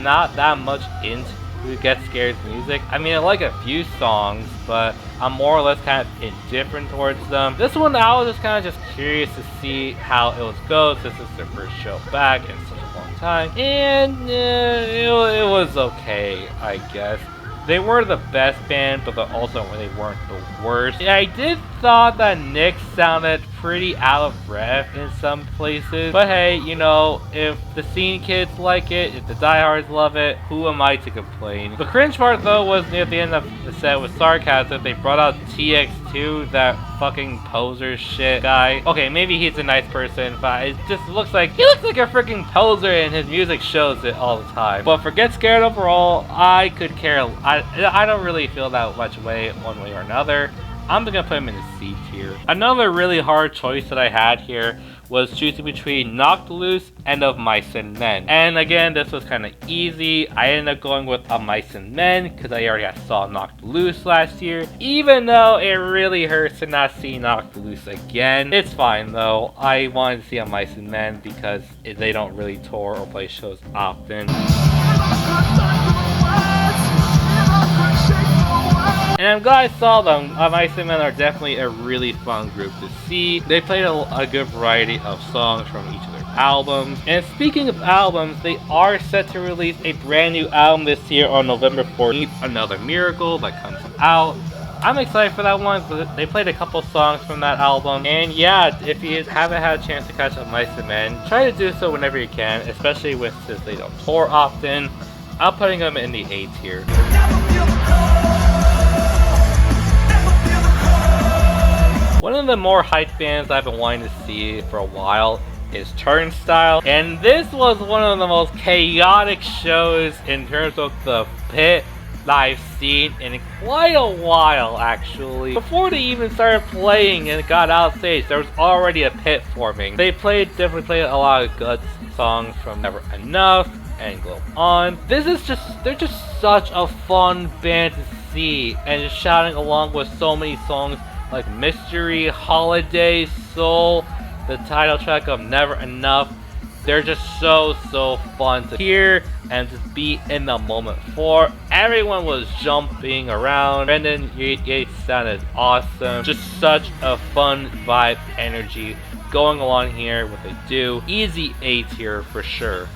not that much into who Get Scared's music. I mean, I like a few songs, but I'm more or less kind of indifferent towards them. This one, I was just kind of curious to see how it would go since it's their first show back in such a long time. And it was okay, I guess. They were the best band, but they weren't the worst. I did thought that Nick sounded pretty out of breath in some places. But hey, you know, if the scene kids like it, if the diehards love it, who am I to complain? The cringe part though was near the end of the set with Sarcasm. They brought out TX2, that fucking poser shit guy. Okay, maybe he's a nice person, but it just looks like he looks like a freaking poser, and his music shows it all the time. But for Get Scared overall, I could care. I don't really feel that much way one way or another. I'm gonna put him in the C tier. Another really hard choice that I had here was choosing between Knocked Loose and Of Mice and Men. And again, this was kind of easy. I ended up going with Of Mice and Men because I already saw Knocked Loose last year. Even though it really hurts to not see Knocked Loose again. It's fine though. I wanted to see Of Mice and Men because they don't really tour or play shows often. And I'm glad I saw them. Mice and Men are definitely a really fun group to see. They played a good variety of songs from each of their albums. And speaking of albums, they are set to release a brand new album this year on November 14th, Another Miracle, that comes out. I'm excited for that one. They played a couple songs from that album. And yeah, if you haven't had a chance to catch up Mice and Men, try to do so whenever you can, especially since they don't tour often. I'm putting them in the A tier. One of the more hyped bands I've been wanting to see for a while is Turnstile, and this was one of the most chaotic shows in terms of the pit that I've seen in quite a while actually. Before they even started playing and got out stage, there was already a pit forming. They definitely played a lot of good songs from Never Enough and Glow On. They're just such a fun band to see, and just shouting along with so many songs like Mystery, Holiday, Soul, the title track of Never Enough. They're just so fun to hear and just be in the moment for. Everyone was jumping around. Brendan Yates sounded awesome. Just such a fun vibe, energy going along here, what they do. Easy A tier for sure.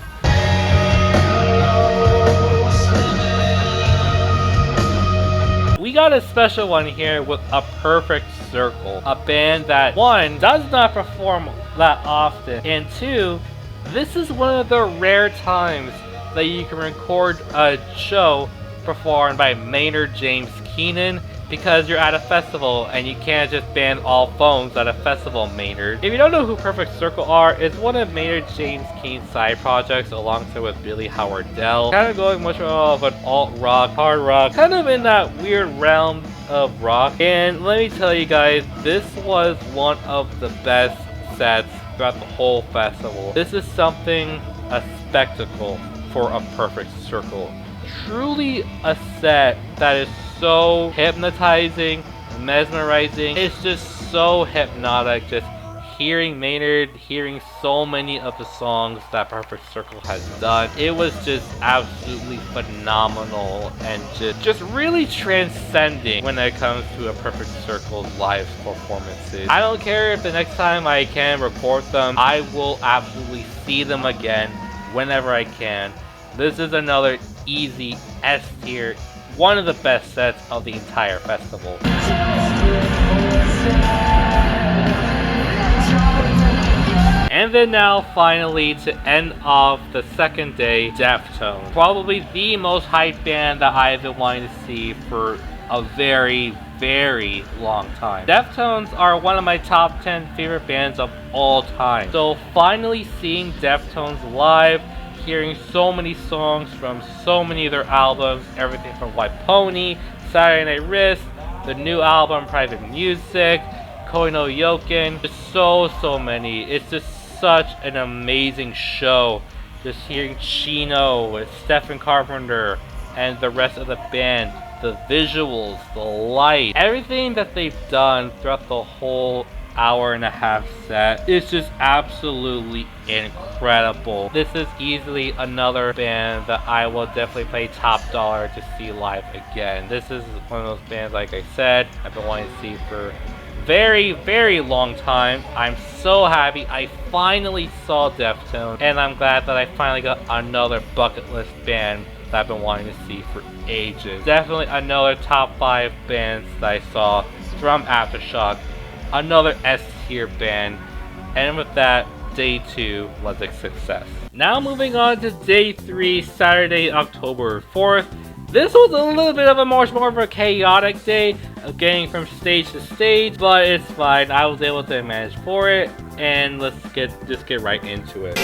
We got a special one here with A Perfect Circle, a band that, one, does not perform that often, and two, this is one of the rare times that you can record a show performed by Maynard James Keenan because you're at a festival and you can't just ban all phones at a festival, Maynard. If you don't know who Perfect Circle are, it's one of Maynard James Keene's side projects alongside with Billy Howard Dell. Kind of going much more of an alt-rock, hard rock, kind of in that weird realm of rock. And let me tell you guys, this was one of the best sets throughout the whole festival. This is something, a spectacle for a Perfect Circle. Truly a set that is so hypnotizing, mesmerizing. It's just so hypnotic, just hearing Maynard, hearing so many of the songs that Perfect Circle has done. It was just absolutely phenomenal and just really transcending when it comes to a Perfect Circle's live performances. I don't care if the next time I can record them, I will absolutely see them again whenever I can. This is another easy S tier, one of the best sets of the entire festival. And then now, finally, to end off the second day, Deftones. Probably the most hyped band that I've been wanting to see for a very, very long time. Deftones are one of my top 10 favorite bands of all time. So finally seeing Deftones live, hearing so many songs from so many of their albums, everything from White Pony, Saturday Night Wrist, the new album Private Music, Koi no Yoken, just so many. It's just such an amazing show. Just hearing Chino with Stephen Carpenter and the rest of the band, the visuals, the light, everything that they've done throughout the whole hour-and-a-half set is just absolutely incredible. This is easily another band that I will definitely pay top dollar to see live again. This is one of those bands, like I said, I've been wanting to see for very, very long time. I'm so happy I finally saw Deftones, and I'm glad that I finally got another bucket list band that I've been wanting to see for ages. Definitely another top 5 bands that I saw from Aftershock. Another S tier band. And with that, day 2 was a success. Now moving on to day 3, Saturday, October 4th. This was a little bit of a more of a chaotic day of getting from stage to stage, but it's fine. I was able to manage for it, and let's just get right into it.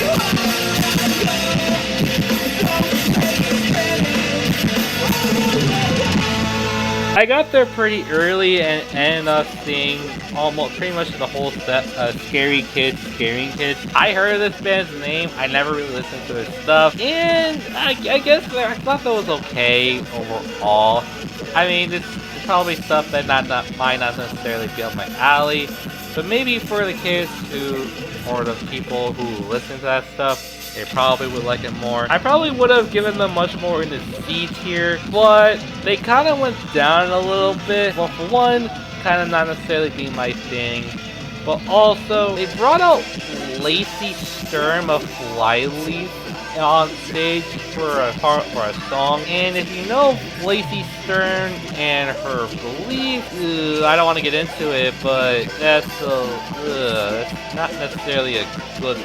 I got there pretty early and ended up seeing almost pretty much the whole set of Scary Kids, Scaring Kids. I heard of this band's name, I never really listened to their stuff, and I guess I thought that was okay overall. I mean, it's probably stuff that might not necessarily be up my alley, but maybe for the kids or the people who listen to that stuff, they probably would like it more. I probably would have given them much more in the C tier, but they kind of went down a little bit. Well, for one, kind of not necessarily being my thing, but also they brought out Lacey Sturm of Flyleaf on stage for a song, and if you know Lacey Sturm and her belief, I don't want to get into it, but that's not necessarily a good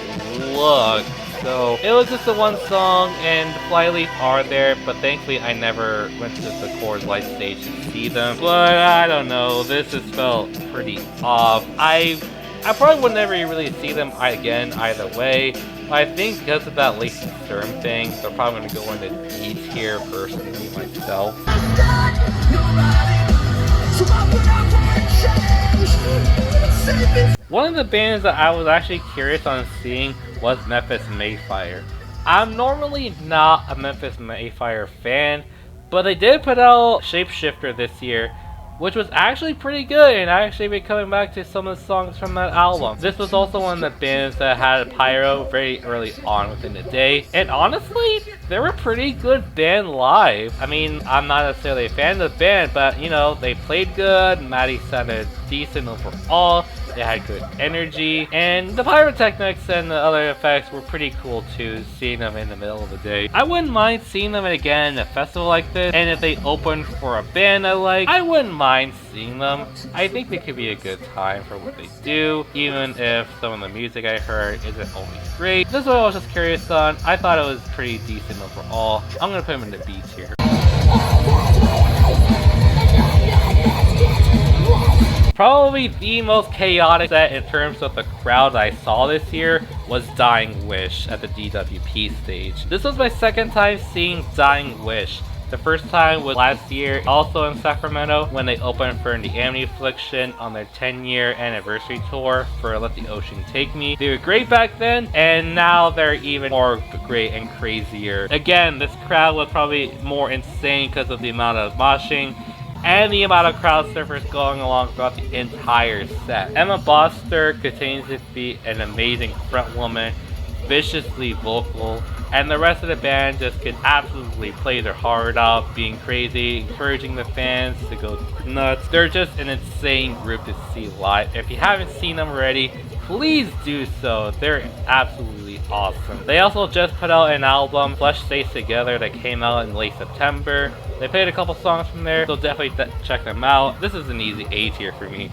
look. So it was just the one song, and the Flyleaf are there, but thankfully I never went to the Coors Light stage to see them. But I don't know, this just felt pretty off. I probably would never really see them again either way. But I think because of that Lacey Sturm thing, they're probably going to go into D tier personally myself. One of the bands that I was actually curious on seeing was Memphis Mayfire. I'm normally not a Memphis Mayfire fan, but they did put out Shapeshifter this year, which was actually pretty good, and I actually been coming back to some of the songs from that album. This was also one of the bands that had Pyro very early on within the day, and honestly, they were a pretty good band live. I mean, I'm not necessarily a fan of the band, but you know, they played good, Maddie sounded decent overall, they had good energy, and the pyrotechnics and the other effects were pretty cool too, seeing them in the middle of the day. I wouldn't mind seeing them again at a festival like this, and if they opened for a band I like, I wouldn't mind seeing them. I think they could be a good time for what they do, even if some of the music I heard isn't always great. This is what I was just curious on. I thought it was pretty decent overall. I'm gonna put them in the B tier. Probably the most chaotic set in terms of the crowd I saw this year was Dying Wish at the DWP stage. This was my second time seeing Dying Wish. The first time was last year, also in Sacramento, when they opened for the Amity Affliction on their 10-year anniversary tour for Let the Ocean Take Me. They were great back then, and now they're even more great and crazier. Again, this crowd was probably more insane because of the amount of moshing and the amount of crowd surfers going along throughout the entire set. Emma Boster continues to be an amazing front woman, viciously vocal, and the rest of the band just can absolutely play their heart out, being crazy, encouraging the fans to go nuts. They're just an insane group to see live. If you haven't seen them already, please do so. They're absolutely awesome. They also just put out an album, Flesh Stays Together, that came out in late September. They played a couple songs from there, so definitely check them out. This is an easy A tier for me.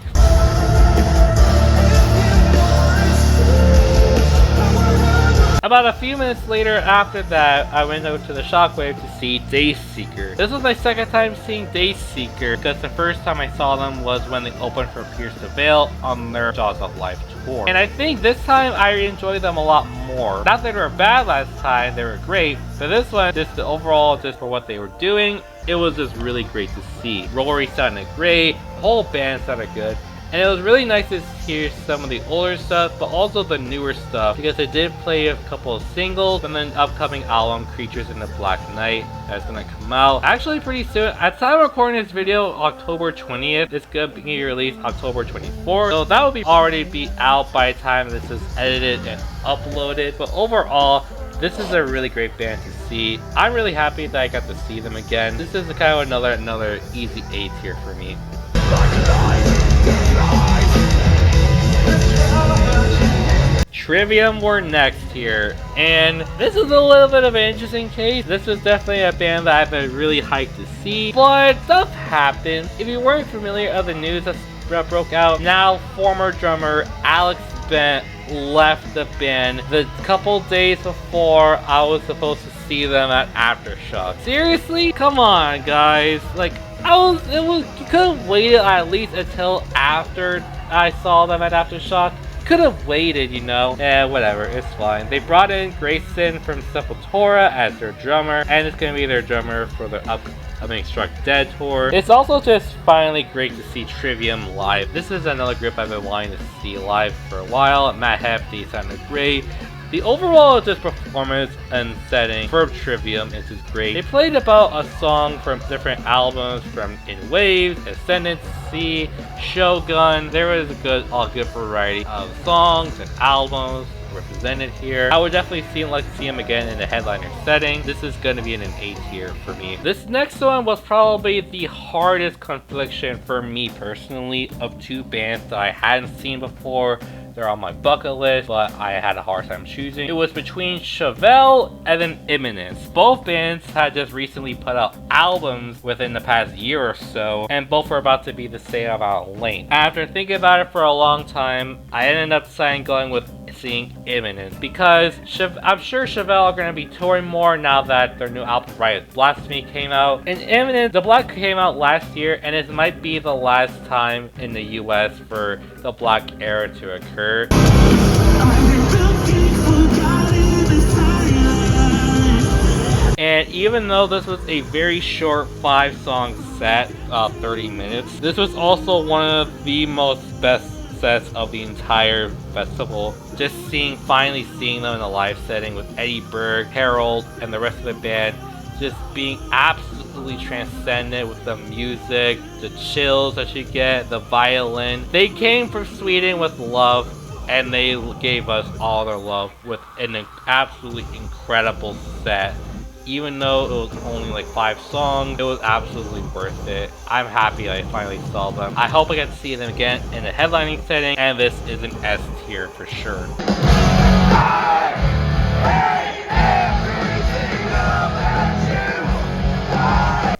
About a few minutes later after that, I went out to the Shockwave to see Dayseeker. This was my second time seeing Dayseeker because the first time I saw them was when they opened for Pierce the Veil on their Jaws of Life tour. And I think this time I enjoyed them a lot more. Not that they were bad last time, they were great, but this one, just the overall, just for what they were doing, it was just really great to see. Rory sounded great, the whole band sounded good. And it was really nice to hear some of the older stuff, but also the newer stuff, because they did play a couple of singles from the upcoming album Creatures in the Black Night that's gonna come out actually pretty soon. At the time of recording this video, October 20th, it's gonna be released October 24th, so that will already be out by the time this is edited and uploaded. But overall, this is a really great band to see. I'm really happy that I got to see them again. This is kind of another easy A tier for me. Trivium were next here, and this is a little bit of an interesting case. This was definitely a band that I've been really hyped to see, but stuff happens. If you weren't familiar of the news that broke out, now former drummer Alex Bent left the band the couple days before I was supposed to see them at Aftershock. Seriously? Come on, guys. Like, you could have waited at least until after I saw them at Aftershock. Could have waited, you know. Whatever, it's fine. They brought in Grayson from Sepultura as their drummer, and it's gonna be their drummer for their upcoming Struck Dead tour. It's also just finally great to see Trivium live. This is another group I've been wanting to see live for a while. Matt Hefty sounded great. The overall just performance and setting for Trivium is just great. They played about a song from different albums, from In Waves, Ascendancy, Shogun. There was a good variety of songs and albums represented here. I would definitely like to see him again in a headliner setting. This is going to be in an A tier for me. This next one was probably the hardest confliction for me personally of two bands that I hadn't seen before. They're on my bucket list, but I had a hard time choosing. It was between Chevelle and then Imminence. Both bands had just recently put out albums within the past year or so, and both were about to be the same amount of length. After thinking about it for a long time, I ended up going with seeing Imminence, because I'm sure Chevelle are going to be touring more now that their new album Riot Blasphemy came out. And Imminence, the Black came out last year, and it might be the last time in the US for the Black era to occur. And even though this was a very short 5-song set, 30 minutes, this was also one of the best sets of the entire festival. Just finally seeing them in a live setting with Eddie Berg, Harold, and the rest of the band, just being absolutely transcendent with the music, the chills that you get, the violin. They came from Sweden with love, and they gave us all their love with an absolutely incredible set. Even though it was only like 5 songs, it was absolutely worth it. I'm happy I finally saw them. I hope I get to see them again in a headlining setting, and this is an S tier for sure.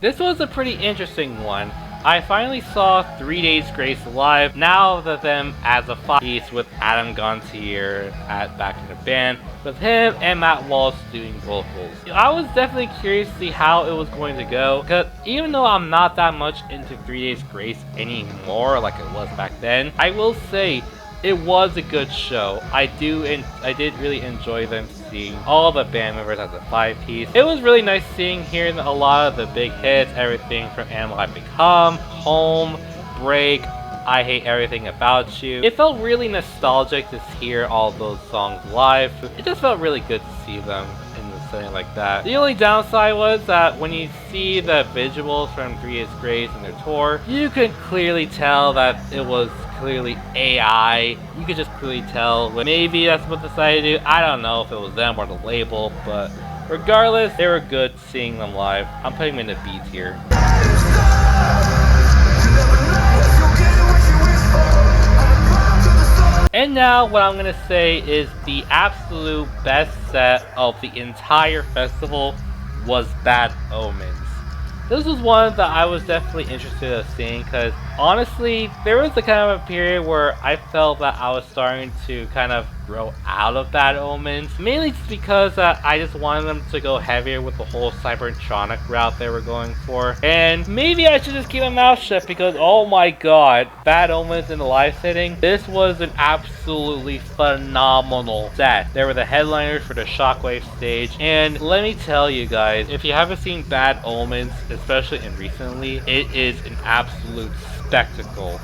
This was a pretty interesting one. I finally saw 3 Days Grace live, now that them as a 5-piece with Adam Gontier back in the band, with him and Matt Walsh doing vocals. I was definitely curious to see how it was going to go, because even though I'm not that much into 3 Days Grace anymore like it was back then, I will say it was a good show. I did really enjoy them seeing all the band members as a 5-piece. It was really nice hearing a lot of the big hits, everything from Animal I Become, Home, Break, I Hate Everything About You. It felt really nostalgic to hear all those songs live. It just felt really good to see them in the setting like that. The only downside was that when you see the visuals from 3 Days Grace and their tour, you could clearly tell that it was clearly AI. You could just clearly tell. Maybe that's what they decided to do. I don't know if it was them or the label, but regardless, they were good seeing them live. I'm putting them in the B tier. And now what I'm gonna say is the absolute best set of the entire festival was Bad Omens. This was one that I was definitely interested in seeing, because honestly, there was a kind of a period where I felt that I was starting to kind of grow out of Bad Omens, mainly just because I just wanted them to go heavier with the whole cybertronic route they were going for. And maybe I should just keep my mouth shut, because oh my god, Bad Omens in the live setting, this was an absolutely phenomenal set. They were the headliners for the Shockwave stage, and let me tell you guys, if you haven't seen Bad Omens, especially in recently, it is an absolute spectacle.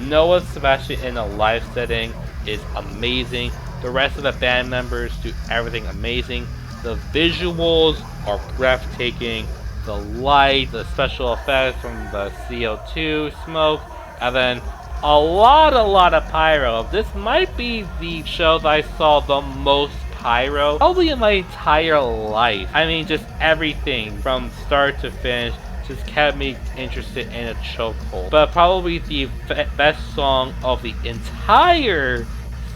Noah Sebastian in a live setting is amazing. The rest of the band members do everything amazing. The visuals are breathtaking. The light, the special effects from the CO2 smoke, and then a lot of pyro. This might be the show that I saw the most pyro probably in my entire life. I mean, just everything from start to finish just kept me interested in a chokehold. But probably the best song of the entire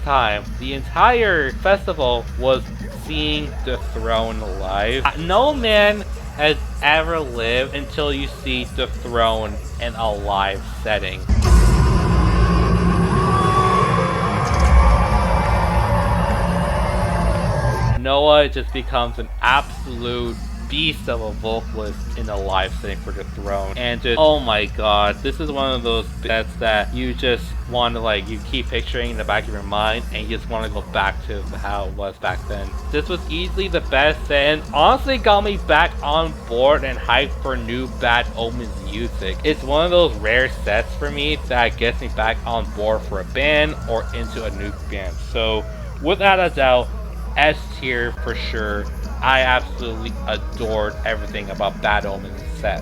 time, the entire festival, was seeing The Throne live. No man has ever lived until you see The Throne in a live setting. Noah just becomes an absolute beast of a vocalist in a live setting for The Throne, and just, oh my god, this is one of those sets that you just want to, you keep picturing in the back of your mind, and you just want to go back to how it was back then. This was easily the best set, and honestly got me back on board and hyped for new Bad Omens music. It's one of those rare sets for me that gets me back on board for a band or into a new band. So without a doubt, S tier for sure. I absolutely adored everything about Bad Omens set.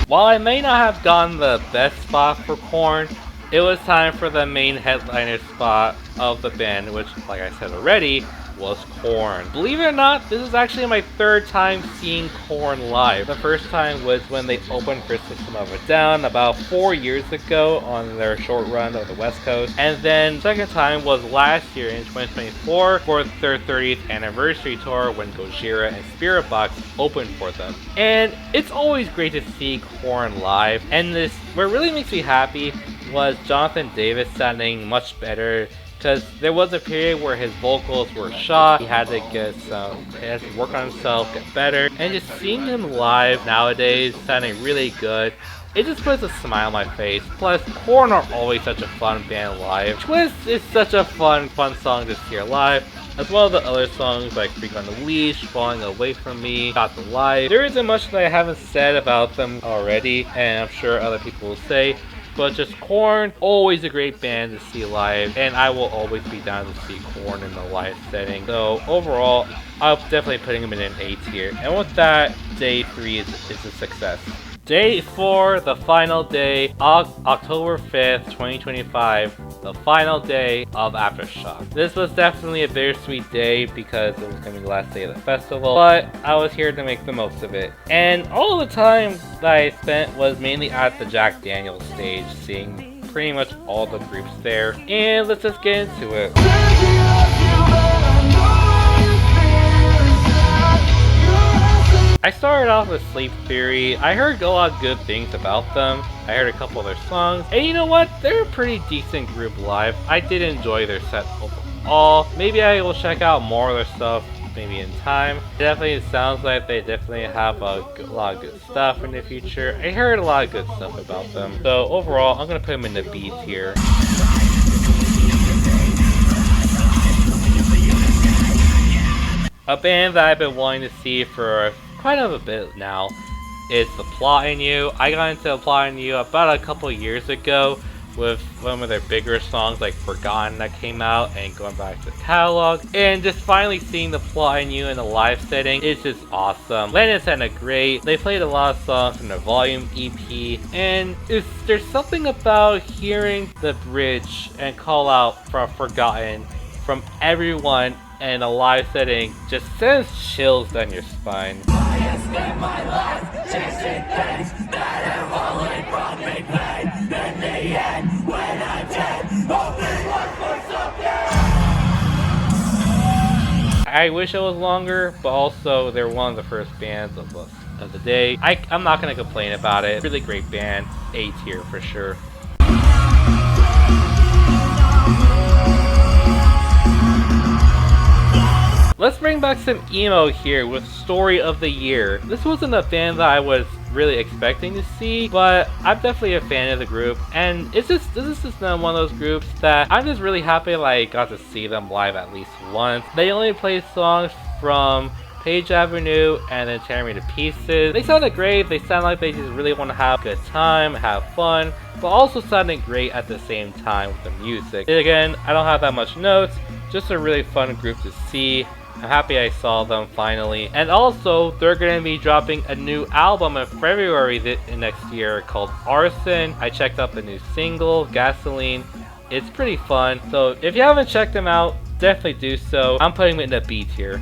While I may not have gotten the best spot for Korn, it was time for the main headliner spot of the band, which, like I said already, was Korn. Believe it or not, this is actually my third time seeing Korn live. The first time was when they opened for System of a Down about 4 years ago on their short run of the West Coast. And then second time was last year in 2024 for their 30th anniversary tour when Gojira and Spirit Box opened for them. And it's always great to see Korn live. And what really makes me happy was Jonathan Davis sounding much better, because there was a period where his vocals were shot. He had to work on himself, get better, and just seeing him live nowadays sounding really good, it just puts a smile on my face. Plus, Korn are always such a fun band live. Twist is such a fun song to hear live, as well as the other songs like Freak on the Leash, Falling Away From Me, Got the Life. There isn't much that I haven't said about them already, and I'm sure other people will say. But just Korn, always a great band to see live, and I will always be down to see Korn in the live setting. So overall, I'm definitely putting them in an A tier. And with that, day 3 is a success. Day 4, the final day, October 5th, 2025, the final day of Aftershock. This was definitely a bittersweet day because it was going to be the last day of the festival, but I was here to make the most of it. And all the time that I spent was mainly at the Jack Daniels stage, seeing pretty much all the groups there. And let's just get into it. I started off with Sleep Theory. I heard a lot of good things about them. I heard a couple of their songs, and you know what? They're a pretty decent group live. I did enjoy their set overall. Maybe I will check out more of their stuff maybe in time. It sounds like they definitely have a lot of good stuff in the future. I heard a lot of good stuff about them. So overall, I'm gonna put them in the B tier. A band that I've been wanting to see for quite a bit now is The Plot in You. I got into The Plot in You about a couple years ago with one of their bigger songs like Forgotten that came out, and going back to the catalog and just finally seeing The Plot in You in a live setting is just awesome. Lennon sounded great. They played a lot of songs from their Volume EP, and there's something about hearing the bridge and call out from Forgotten from everyone in a live setting just sends chills down your spine. I spent my life chasing things that have only brought me pain. In the end, when I'm dead, hoping for something. I wish it was longer, but also they're one of the first bands of the day. I'm not gonna complain about it. Really great band, A tier for sure. Let's bring back some emo here with Story of the Year. This wasn't a band that I was really expecting to see, but I'm definitely a fan of the group, and this is just one of those groups that I'm just really happy that I got to see them live at least once. They only played songs from Page Avenue and then Tear Me to Pieces. They sounded great. They sound like they just really want to have a good time, have fun, but also sounding great at the same time with the music. And again, I don't have that much notes, just a really fun group to see. I'm happy I saw them finally. And also, they're going to be dropping a new album in February next year called Arson. I checked out the new single, Gasoline. It's pretty fun. So if you haven't checked them out, definitely do so. I'm putting them in the B tier.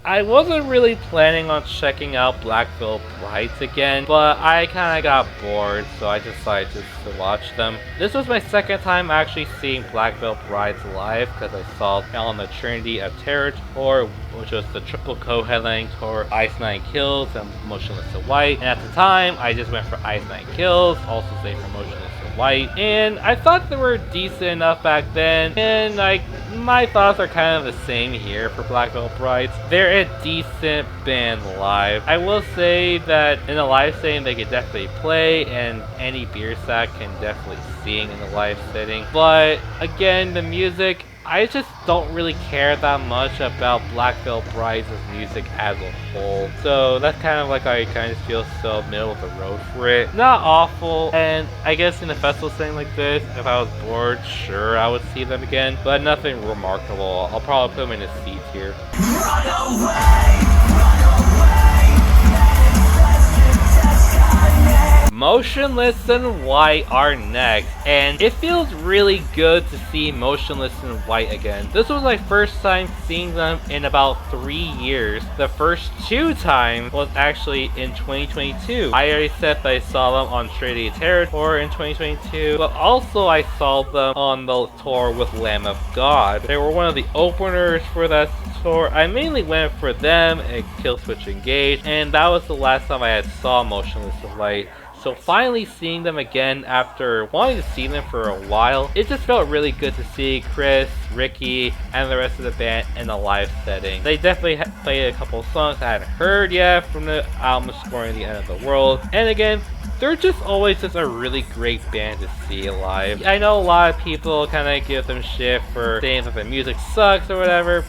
I wasn't really planning on checking out Black Veil Brides again, but I kinda got bored, so I decided just to watch them. This was my second time actually seeing Black Veil Brides live, because I saw it on the Trinity of Terror tour, which was the triple co-headlining tour, Ice Nine Kills and Motionless in White. And at the time, I just went for Ice Nine Kills, also stayed for Motionless in White, and I thought they were decent enough back then, and my thoughts are kind of the same here for Black Veil Brides. They're a decent band live. I will say that in a live setting they could definitely play, and any beer sack can definitely sing in a live setting. But again, the music, I just don't really care that much about Black Veil Brides' music as a whole. So that's kind of like I kind of feel so middle of the road for it. Not awful, and I guess in a festival setting like this, if I was bored, sure, I would see them again, but nothing remarkable. I'll probably put them in a C tier. Run away, Motionless in White are next, and it feels really good to see Motionless in White again. This was my first time seeing them in about 3 years. The first 2 times was actually in 2022. I already said that I saw them on Trinity Terror tour in 2022, but also I saw them on the tour with Lamb of God. They were one of the openers for that tour. I mainly went for them and Killswitch Engage, and that was the last time I had saw Motionless in White. So finally seeing them again after wanting to see them for a while, it just felt really good to see Chris, Ricky, and the rest of the band in a live setting. They definitely played a couple of songs I hadn't heard yet from the album Scoring the End of the World. And again, they're just always just a really great band to see live. I know a lot of people kind of give them shit for saying that the music sucks or whatever,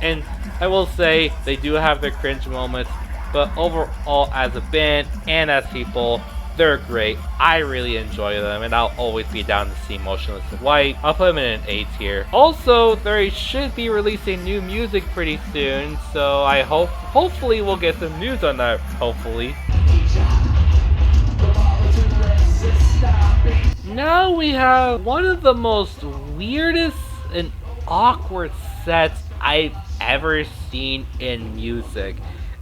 and I will say they do have their cringe moments, but overall as a band and as people, they're great. I really enjoy them, and I'll always be down to see Motionless in White. I'll put them in an A tier. Also, they should be releasing new music pretty soon, so I hopefully we'll get some news on that, hopefully. Now we have one of the most weirdest and awkward sets I've ever seen in music.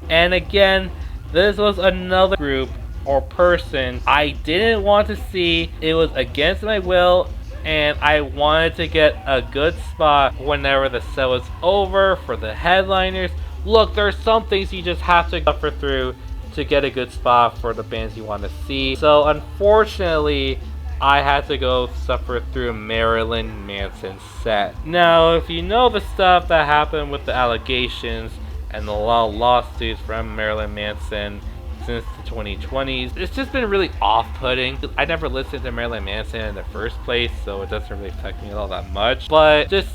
And again, this was another group or person I didn't want to see. It was against my will, and I wanted to get a good spot whenever the set was over for the headliners. Look, there's some things you just have to suffer through to get a good spot for the bands you want to see. So unfortunately, I had to go suffer through Marilyn Manson's set. Now, if you know the stuff that happened with the allegations and the lawsuits from Marilyn Manson since the 2020s, it's just been really off-putting. I never listened to Marilyn Manson in the first place, so it doesn't really affect me all that much. But just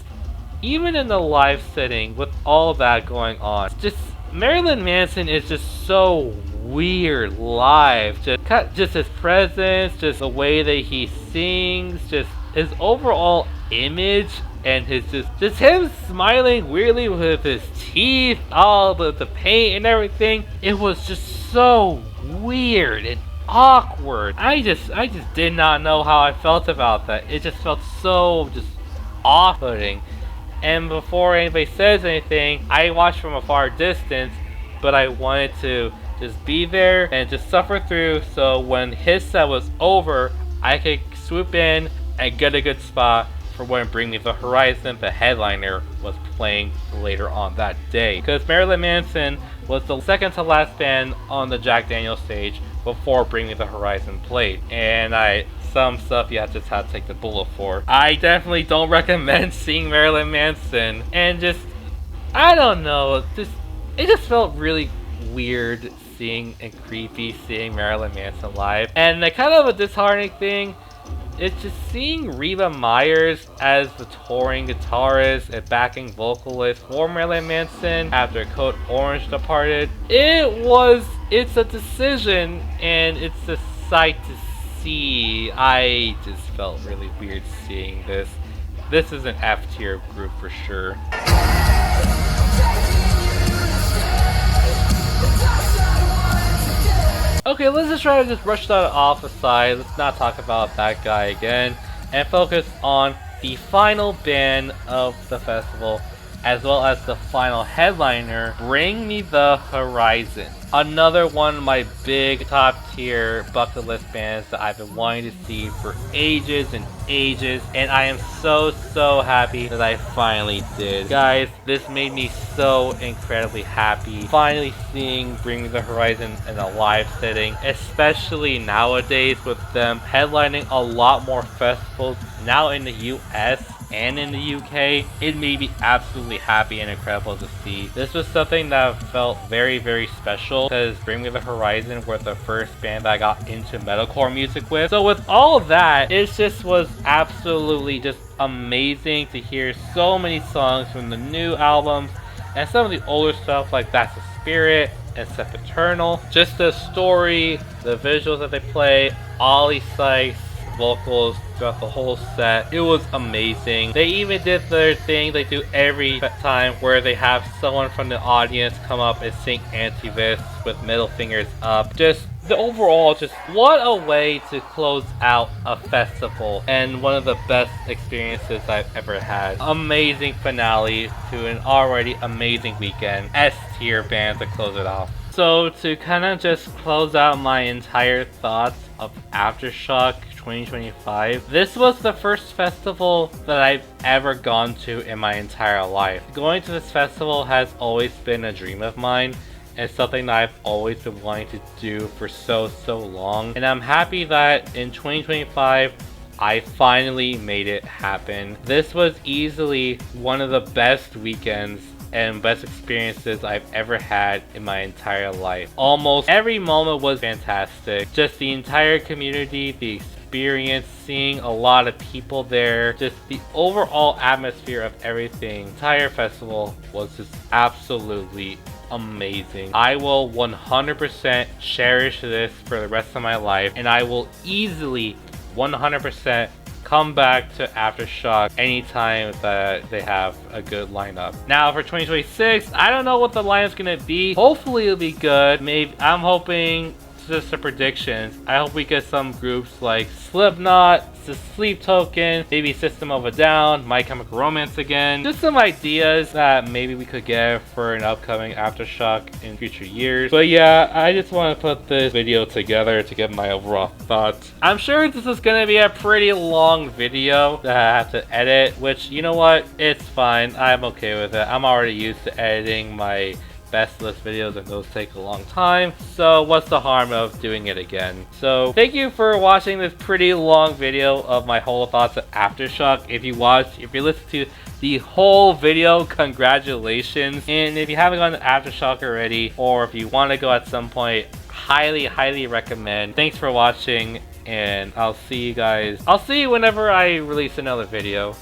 even in the live setting with all that going on, just Marilyn Manson is just so weird live. Just his presence, just the way that he sings, just his overall image, and his just him smiling weirdly with his teeth, all the paint and everything. It was just so weird and awkward. I just did not know how I felt about that. It just felt so just off-putting. And before anybody says anything, I watched from a far distance, but I wanted to just be there and just suffer through, so when his set was over, I could swoop in and get a good spot for when Bring Me the Horizon, the headliner, was playing later on that day. Because Marilyn Manson was the second to last band on the Jack Daniels stage before Bring Me the Horizon played. And some stuff you just have to take the bullet for. I definitely don't recommend seeing Marilyn Manson. And just, I don't know, it just felt really weird seeing and creepy seeing Marilyn Manson live. And the kind of a disheartening thing, it's just seeing Reba Myers as the touring guitarist and backing vocalist for Marilyn Manson after Code Orange departed. It's a decision, and it's a sight to see. I just felt really weird seeing this. This is an F tier group for sure. Okay, let's just try to just brush that off the side. Let's not talk about that guy again and focus on the final band of the festival, as well as the final headliner, Bring Me the Horizon. Another one of my big top tier bucket list bands that I've been wanting to see for ages and ages, and I am so happy that I finally did. Guys, this made me so incredibly happy finally seeing Bring Me the Horizon in a live setting, especially nowadays with them headlining a lot more festivals now in the US and in the UK. It made me absolutely happy and incredible to see. This was something that felt very special, because Bring Me the Horizon were the first band that I got into metalcore music with. So with all of that, it just was absolutely just amazing to hear so many songs from the new albums and some of the older stuff like That's the Spirit and Sempiternal. Just the story, the visuals that they play, Ollie Sykes vocals throughout the whole set. It was amazing. They even did their thing they do every time, where they have someone from the audience come up and sing Anti-Vis with middle fingers up. Just the overall, just what a way to close out a festival, and one of the best experiences I've ever had. Amazing finale to an already amazing weekend. S tier band to close it off. So to kind of just close out my entire thoughts of Aftershock 2025, this was the first festival that I've ever gone to in my entire life. Going to this festival has always been a dream of mine, and something that I've always been wanting to do for so long, and I'm happy that in 2025 I finally made it happen. This was easily one of the best weekends and best experiences I've ever had in my entire life. Almost every moment was fantastic. Just the entire community, the experience, seeing a lot of people there, just the overall atmosphere of everything. The entire festival was just absolutely amazing. I will 100% cherish this for the rest of my life, and I will easily 100% come back to Aftershock anytime that they have a good lineup. Now for 2026, I don't know what the lineup's gonna be. Hopefully it'll be good. Maybe I'm hoping just the predictions. I hope we get some groups like Slipknot, The Sleep Token, maybe System of a Down, My Chemical Romance again. Just some ideas that maybe we could get for an upcoming Aftershock in future years. But yeah, I just want to put this video together to get my overall thoughts. I'm sure this is going to be a pretty long video that I have to edit, which, you know what, it's fine. I'm okay with it. I'm already used to editing my best list videos and those take a long time, so what's the harm of doing it again? So thank you for watching this pretty long video of my whole thoughts of Aftershock. If you listened to the whole video, congratulations. And if you haven't gone to Aftershock already, or if you want to go at some point, highly recommend. Thanks for watching, and I'll see you whenever I release another video.